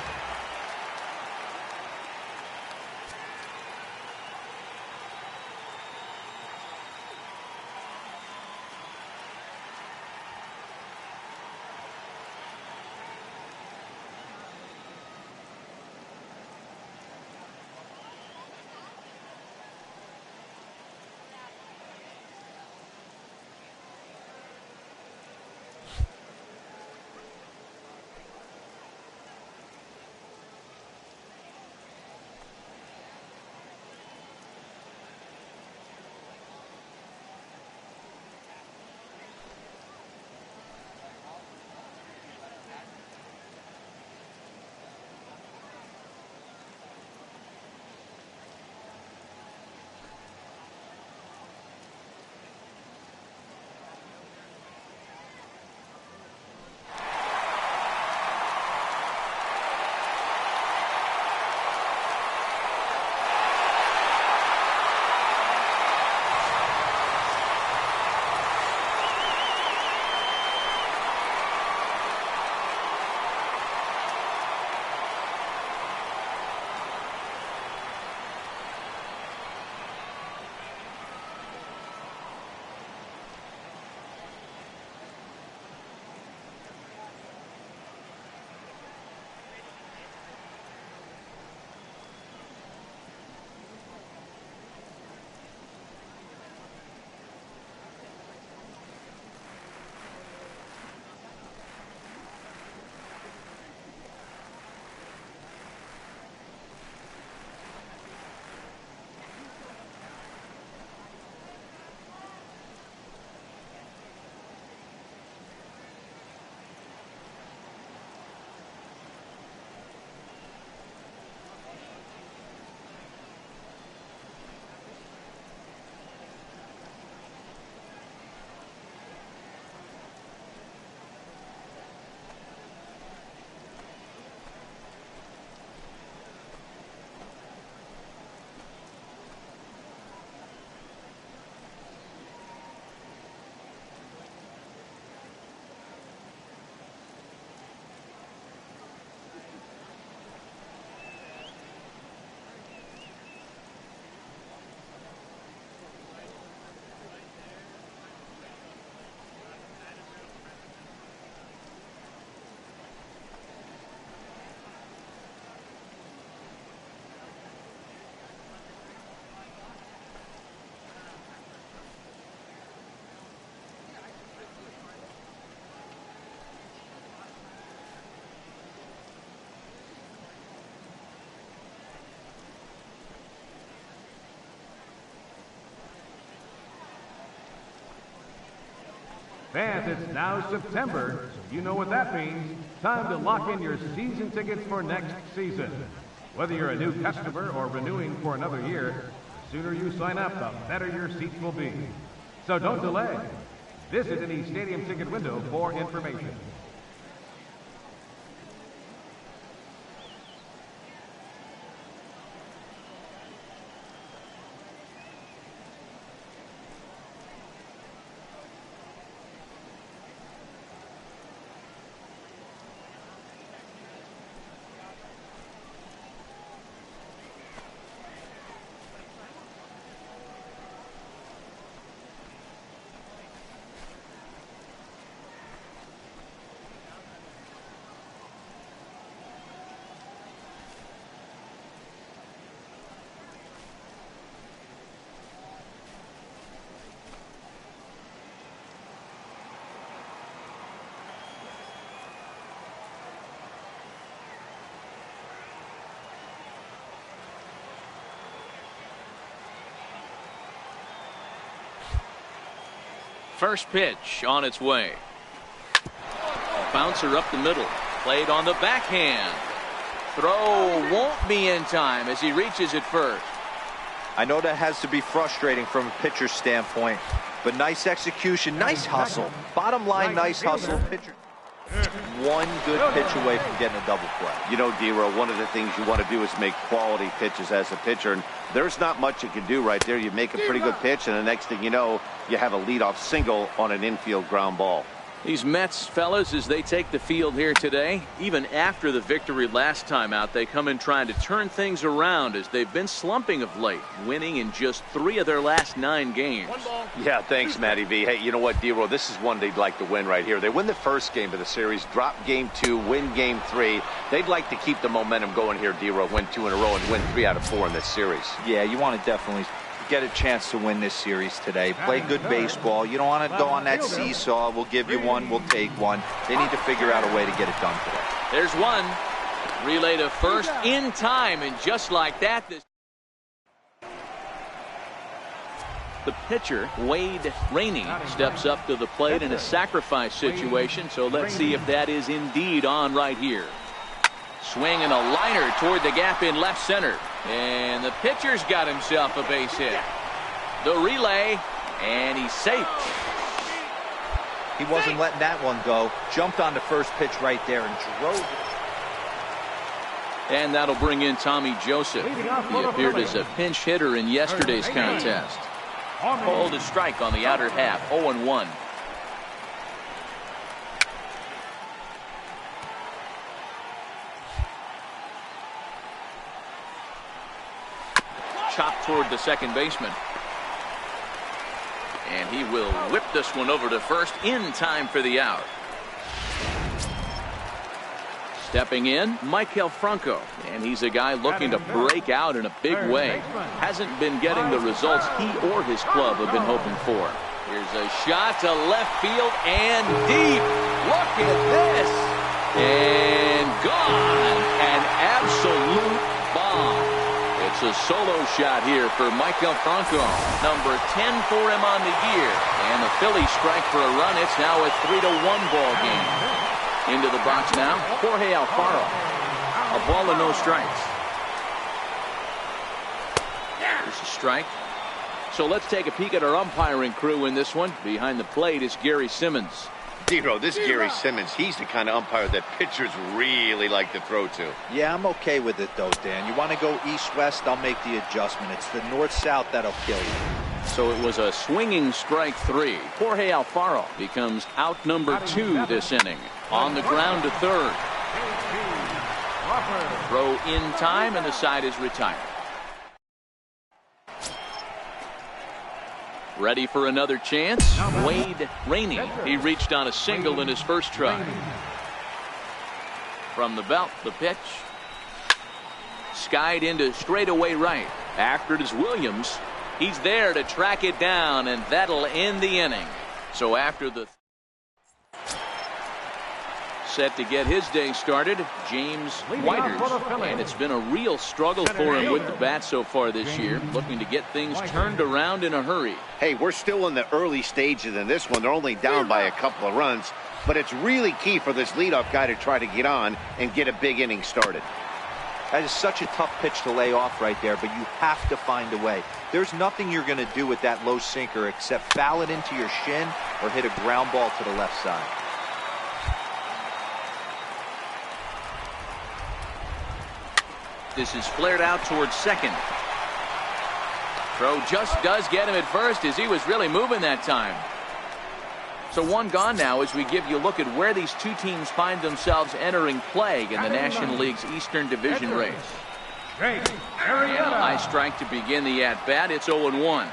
Fans, it's now September, so you know what that means. Time to lock in your season tickets for next season. Whether you're a new customer or renewing for another year, the sooner you sign up, the better your seats will be. So don't delay. Visit any stadium ticket window for information. First pitch on its way. Bouncer up the middle. Played on the backhand. Throw won't be in time as he reaches it first. I know that has to be frustrating from a pitcher's standpoint, but nice execution, nice hustle. Bottom line, nice hustle. Pitcher one good pitch away from getting a double play. You know, D-Row, one of the things you want to do is make quality pitches as a pitcher, and there's not much you can do right there. You make a pretty good pitch, and the next thing you know, you have a leadoff single on an infield ground ball. These Mets fellas, as they take the field here today, even after the victory last time out, they come in trying to turn things around as they've been slumping of late, winning in just 3 of their last 9 games. Yeah, thanks, Matty V. Hey, you know what, D-Row, this is one they'd like to win right here. They win the first game of the series, drop game 2, win game 3. They'd like to keep the momentum going here, D-Row, win 2 in a row and win 3 out of 4 in this series. Yeah, you want to definitely get a chance to win this series today. Play good baseball. You don't want to go on that seesaw. We'll give you one. We'll take one. They need to figure out a way to get it done today. There's one. Relay to first in time, and just like that, the pitcher, Wade Rainey, steps up to the plate in a sacrifice situation, so let's see if that is indeed on right here. Swing and a liner toward the gap in left center. And the pitcher's got himself a base hit. The relay, and he's safe. He wasn't letting that one go. Jumped on the first pitch right there and drove it. And that'll bring in Tommy Joseph. He appeared as a pinch hitter in yesterday's contest. Called a strike on the outer half, 0-1. Chop toward the second baseman. And he will whip this one over to first in time for the out. Stepping in, Maikel Franco. And he's a guy looking to break out in a big way. Hasn't been getting the results he or his club have been hoping for. Here's a shot to left field and deep. Look at this. And gone. An absolute bomb. It's a solo shot here for Maikel Franco. Number 10 for him on the year. And the Phillies strike for a run. It's now a 3-1 ball game. Into the box now, Jorge Alfaro. A ball and no strikes. There's a strike. So let's take a peek at our umpiring crew in this one. Behind the plate is Gary Simmons. D-Row, this Gary Simmons, he's the kind of umpire that pitchers really like to throw to. Yeah, I'm okay with it, though, Dan. You want to go east-west, I'll make the adjustment. It's the north-south that'll kill you. So it was a swinging strike 3. Jorge Alfaro becomes out number 2 this inning. On the ground to third. Throw in time, and the side is retired. Ready for another chance? Wade Rainey. He reached on a single in his first try. From the belt, the pitch. Skied into straightaway right. After it is Williams. He's there to track it down, and that'll end the inning. So after the Set to get his day started, James Whiters. And it's been a real struggle for him with the bat so far this year, looking to get things turned around in a hurry. Hey, we're still in the early stages in this one. They're only down by a couple of runs, but it's really key for this leadoff guy to try to get on and get a big inning started. That is such a tough pitch to lay off right there, but you have to find a way. There's nothing you're going to do with that low sinker except foul it into your shin or hit a ground ball to the left side. This is flared out towards second. Throw just does get him at first as he was really moving that time. So one gone now as we give you a look at where these two teams find themselves entering play in the National League's Eastern Division race. And a high strike to begin the at-bat. It's 0-1.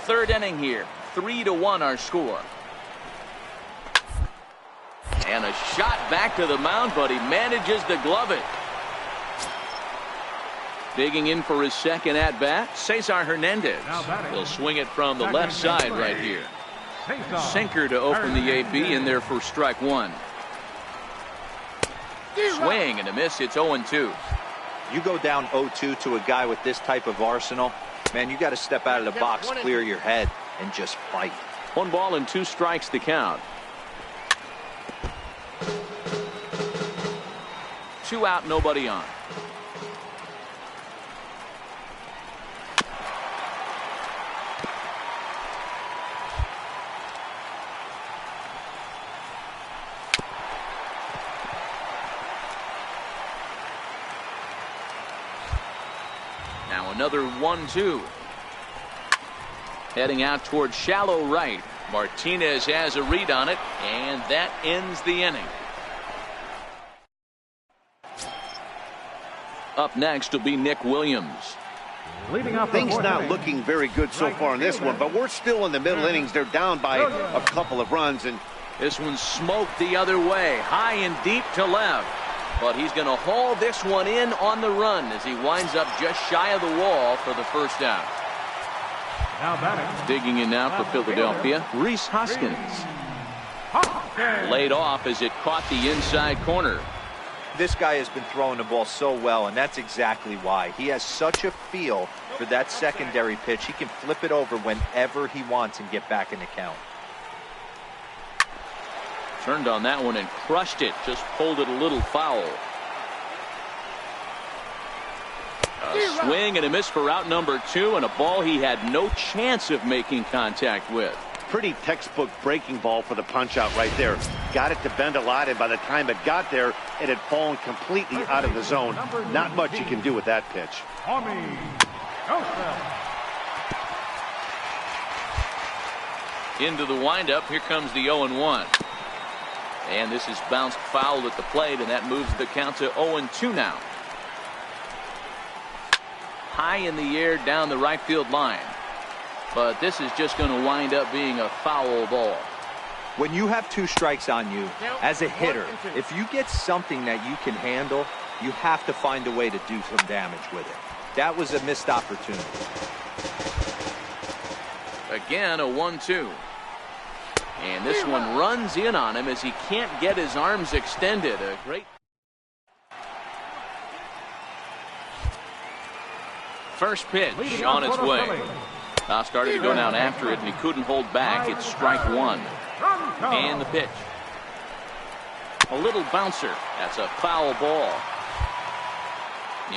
Third inning here. 3-1 our score. And a shot back to the mound, but he manages to glove it. Digging in for his second at-bat, Cesar Hernandez. He'll swing it from the left side right here. Sinker to open the AB in there for strike one. Swing and a miss. It's 0-2. You go down 0-2 to a guy with this type of arsenal, man, you got to step out of the box, clear your head, and just fight. 1 ball and 2 strikes to count. 2 out, nobody on. Now another 1-2. Heading out towards shallow right. Martinez has a read on it, and that ends the inning. Up next will be Nick Williams. Things not looking very good so far in this one, but we're still in the middle innings. They're down by a couple of runs, and this one's smoked the other way, high and deep to left. But he's going to haul this one in on the run as he winds up just shy of the wall for the first out. Digging in now for Philadelphia, Rhys Hoskins. Laid off as it caught the inside corner. This guy has been throwing the ball so well, and that's exactly why. He has such a feel for that secondary pitch. He can flip it over whenever he wants and get back in the count. Turned on that one and crushed it. Just pulled it a little foul. A swing and a miss for out number 2, and a ball he had no chance of making contact with. pretty textbook breaking ball for the punch out right there. Got it to bend a lot, and by the time it got there, it had fallen completely out of the zone. Not much you can do with that pitch. Into the windup. Here comes the 0-1. And this is bounced foul at the plate, and that moves the count to 0-2 now. High in the air down the right field line. But this is just going to wind up being a foul ball. When you have 2 strikes on you, as a hitter, if you get something that you can handle, you have to find a way to do some damage with it. That was a missed opportunity. Again, a 1-2. And this one runs in on him as he can't get his arms extended. A great first pitch on its way. Now started to go down after it, and he couldn't hold back. It's strike 1. And the pitch. A little bouncer. That's a foul ball.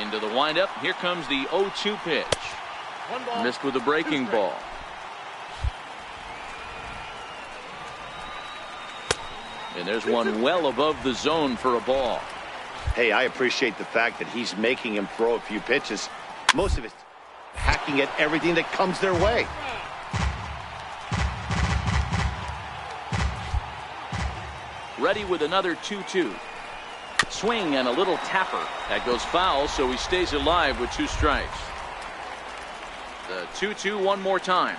Into the windup. Here comes the 0-2 pitch. Missed with a breaking ball. And there's one well above the zone for a ball. Hey, I appreciate the fact that he's making him throw a few pitches. Most of it's hacking at everything that comes their way. Ready with another 2-2. Swing and a little tapper. That goes foul, so he stays alive with 2 strikes. The 2-2 one more time.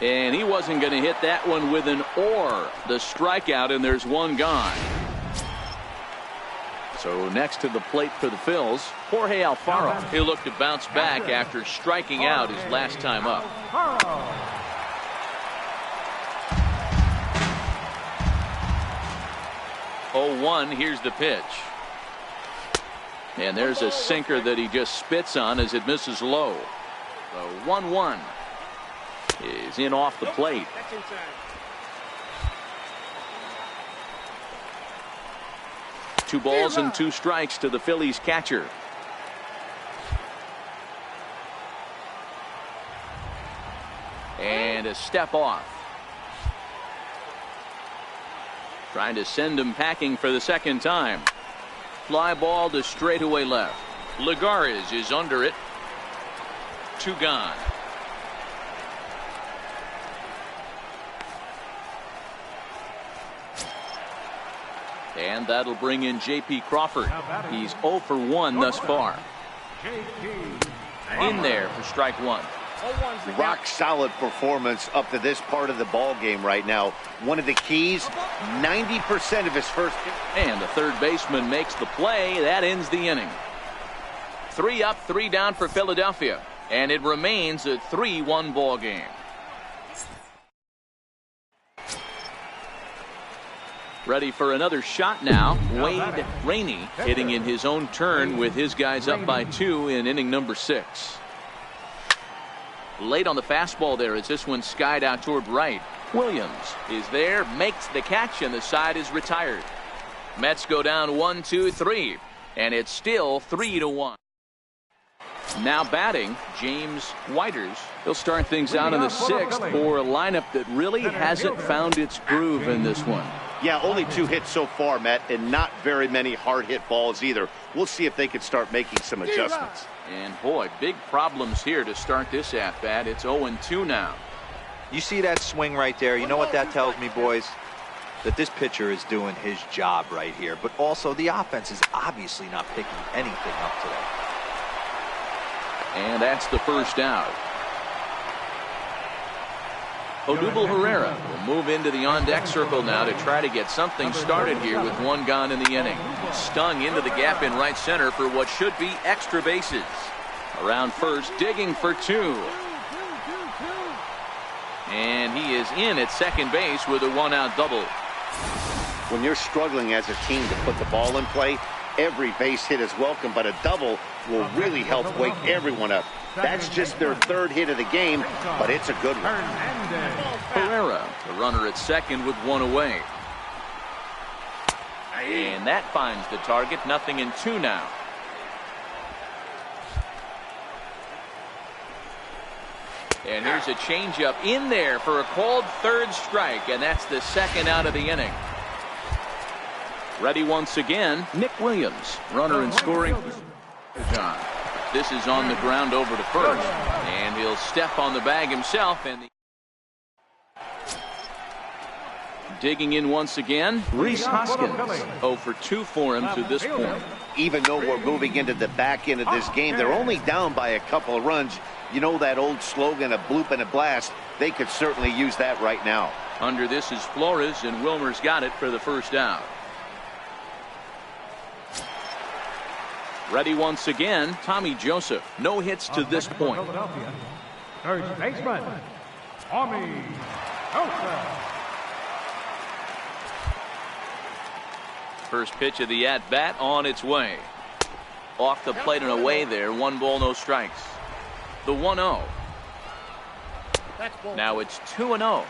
And he wasn't going to hit that one with an or. The strikeout, and there's one gone. So next to the plate for the Phils, Jorge Alfaro. He'll look to bounce back after striking out his last time up. 0-1. Here's the pitch. And there's a sinker that he just spits on as it misses low. The 1-1 is in off the plate. Two balls and two strikes to the Phillies catcher. And a step off. Trying to send him packing for the second time. Fly ball to straightaway left. Lagares is under it. 2 gone. And that'll bring in J.P. Crawford. He's 0 for 1 thus far. In there for strike 1. Rock solid performance up to this part of the ball game right now. One of the keys, 90% of his first. And the third baseman makes the play. That ends the inning. 3 up, 3 down for Philadelphia. And it remains a 3-1 ball game. Ready for another shot now. Wade Rainey hitting in his own turn with his guys up by 2 in inning number 6. Late on the fastball there as this one skied out toward right. Williams is there, makes the catch, and the side is retired. Mets go down 1-2-3, and it's still 3-1. Now batting, James Whiters. He'll start things out in the 6th for a lineup that really hasn't found its groove in this one. Yeah, only 2 hits so far, Matt, and not very many hard hit balls either. We'll see if they can start making some adjustments. And boy, big problems here to start this at bat. It's 0-2 now. You see that swing right there? You know what that tells me, boys? That this pitcher is doing his job right here. But also the offense is obviously not picking anything up today. And that's the first out. Odubel Herrera will move into the on-deck circle now to try to get something started here with 1 gone in the inning. Stung into the gap in right center for what should be extra bases. Around first, digging for 2. And he is in at second base with a 1-out double. When you're struggling as a team to put the ball in play, every base hit is welcome, but a double will really help wake everyone up. That's just their 3rd hit of the game, but it's a good one. Herrera, the runner at second with 1 away. And that finds the target. 0-2 now. And here's a changeup in there for a called 3rd strike, and that's the 2nd out of the inning. Ready once again, Nick Williams, runner in scoring. John. This is on the ground over to first, and he'll step on the bag himself. And digging in once again, Rhys Hoskins. 0 for 2 for him to this point. Even though we're moving into the back end of this game, they're only down by a couple of runs. You know that old slogan, a bloop and a blast. They could certainly use that right now. Under this is Flores, and Wilmer's got it for the first out. Ready once again, Tommy Joseph. No hits to this point. First baseman, Tommy Joseph. First pitch of the at-bat on its way. Off the plate and away there. 1 ball, no strikes. The 1-0. Now it's 2-0.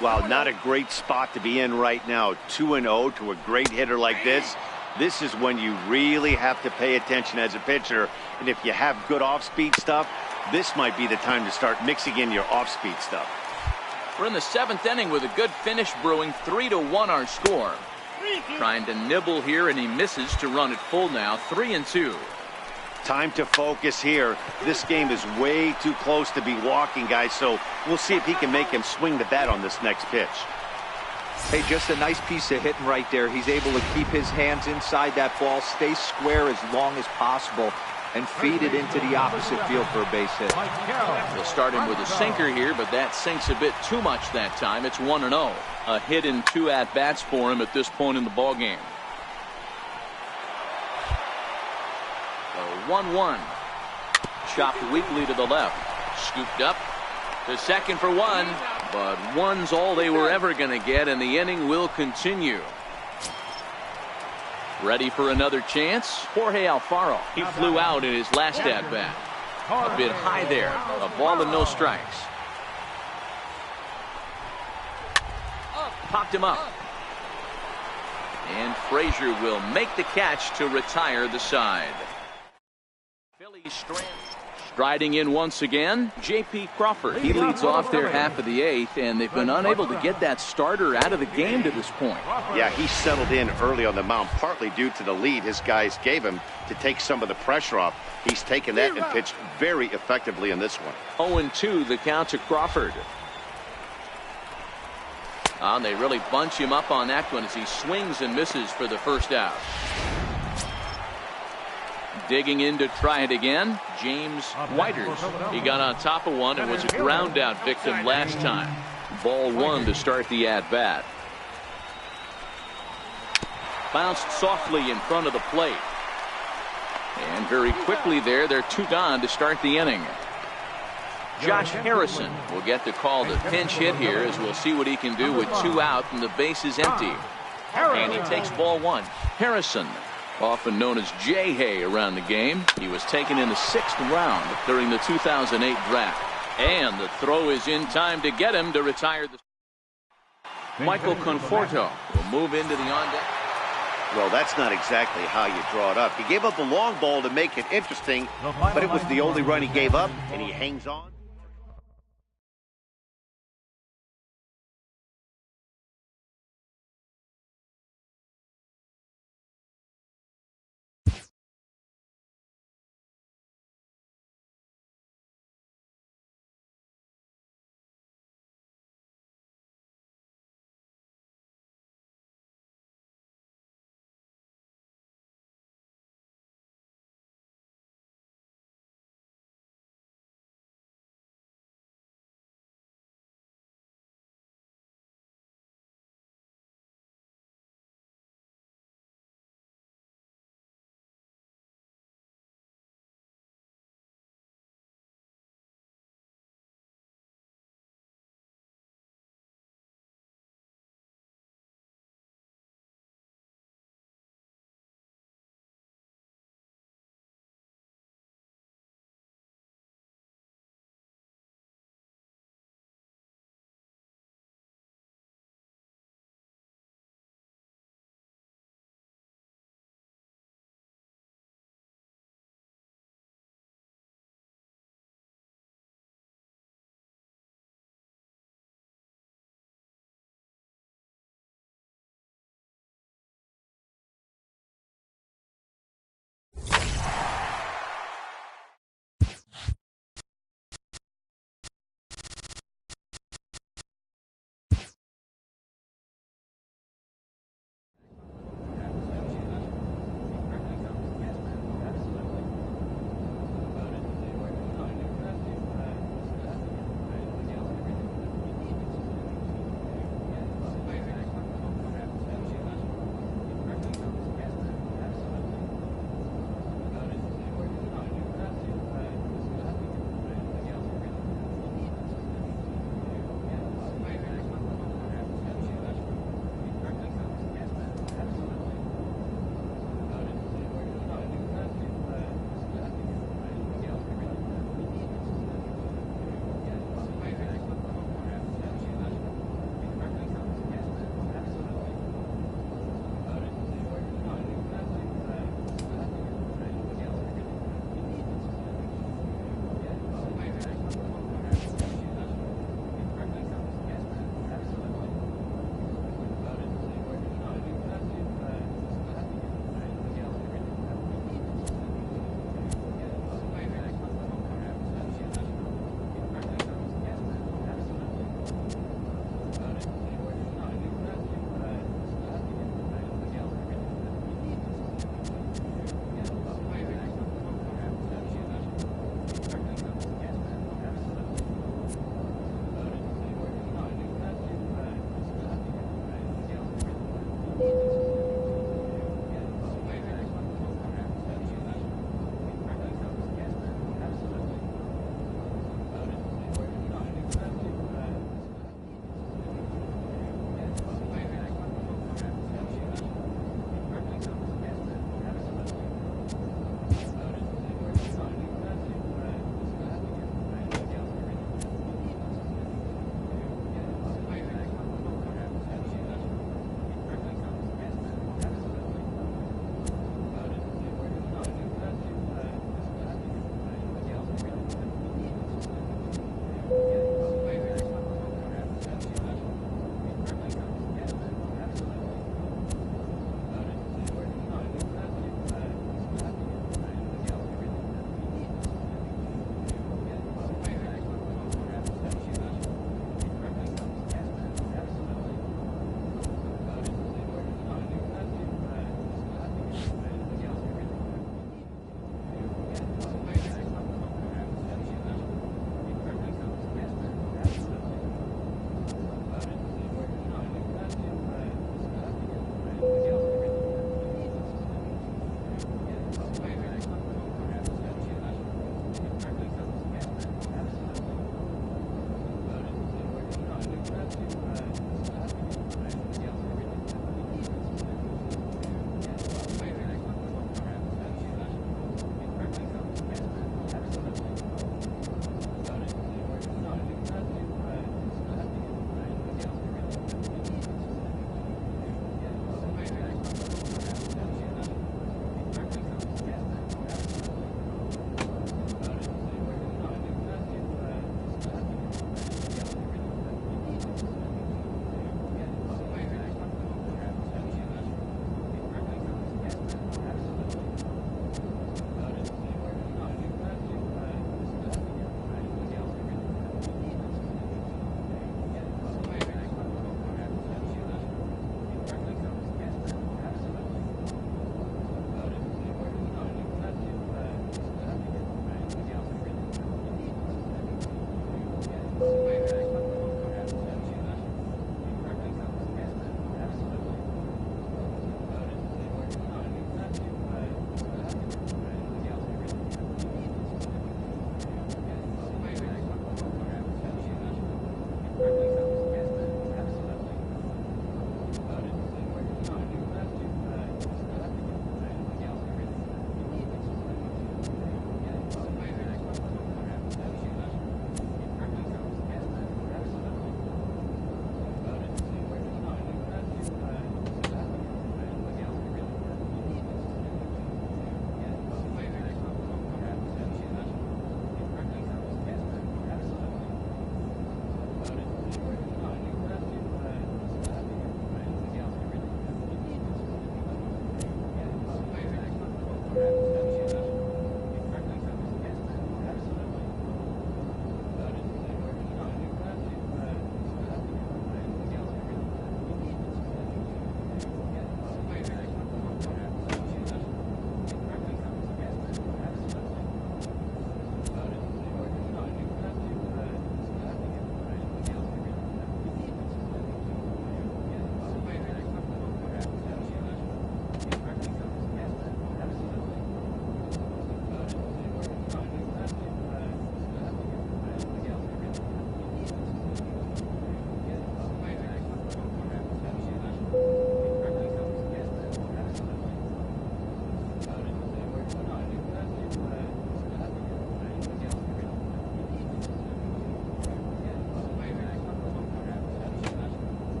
Wow, not a great spot to be in right now. 2-0 to a great hitter like this. This is when you really have to pay attention as a pitcher. And if you have good off-speed stuff, this might be the time to start mixing in your off-speed stuff. We're in the 7th inning with a good finish brewing. 3-1 our score. Trying to nibble here, and he misses to run it full now. 3-2. Time to focus here. This game is way too close to be walking, guys. So we'll see if he can make him swing the bat on this next pitch. Hey, just a nice piece of hitting right there. He's able to keep his hands inside that ball, stay square as long as possible, and feed it into the opposite field for a base hit. They'll start him with a sinker here, but that sinks a bit too much that time. It's 1-0. A hit in 2 at-bats for him at this point in the ballgame. 1-1. Chopped weakly to the left. Scooped up to second for 1. But 1's all they were ever going to get, and the inning will continue. Ready for another chance. Jorge Alfaro. He flew out in his last at-bat. A bit high there. A ball and no strikes. Popped him up. And Frazier will make the catch to retire the side. Phillies striding in once again, J.P. Crawford. He leads off their half of the eighth, and they've been unable to get that starter out of the game to this point. Yeah, he settled in early on the mound, partly due to the lead his guys gave him to take some of the pressure off. He's taken that and pitched very effectively in this one. 0-2 the count to Crawford. And they really bunch him up on that one as he swings and misses for the first out. Digging in to try it again, James Whiters. He got on top of one and was a ground out victim last time. Ball one to start the at-bat. Bounced softly in front of the plate. And very quickly there, they're two gone to start the inning. Josh Harrison will get the call to pinch hit here, as we'll see what he can do with two out and the base is empty. And he takes ball one. Harrison, often known as J-Hay around the game. He was taken in the 6th round during the 2008 draft. And the throw is in time to get him to retire the... Michael Conforto will move into the on-deck. Well, that's not exactly how you draw it up. He gave up a long ball to make it interesting, but it was the only run he gave up, and he hangs on.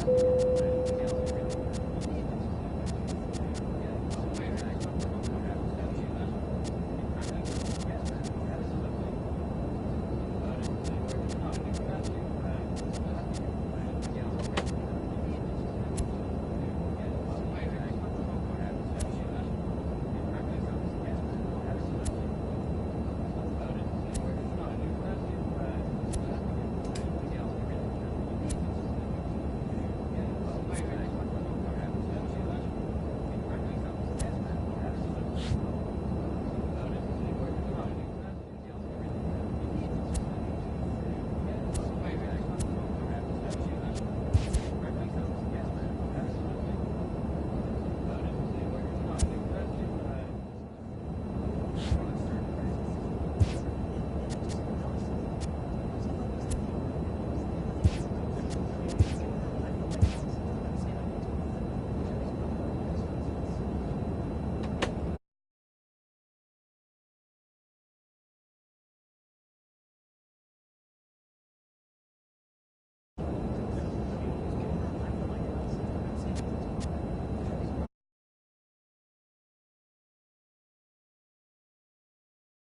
you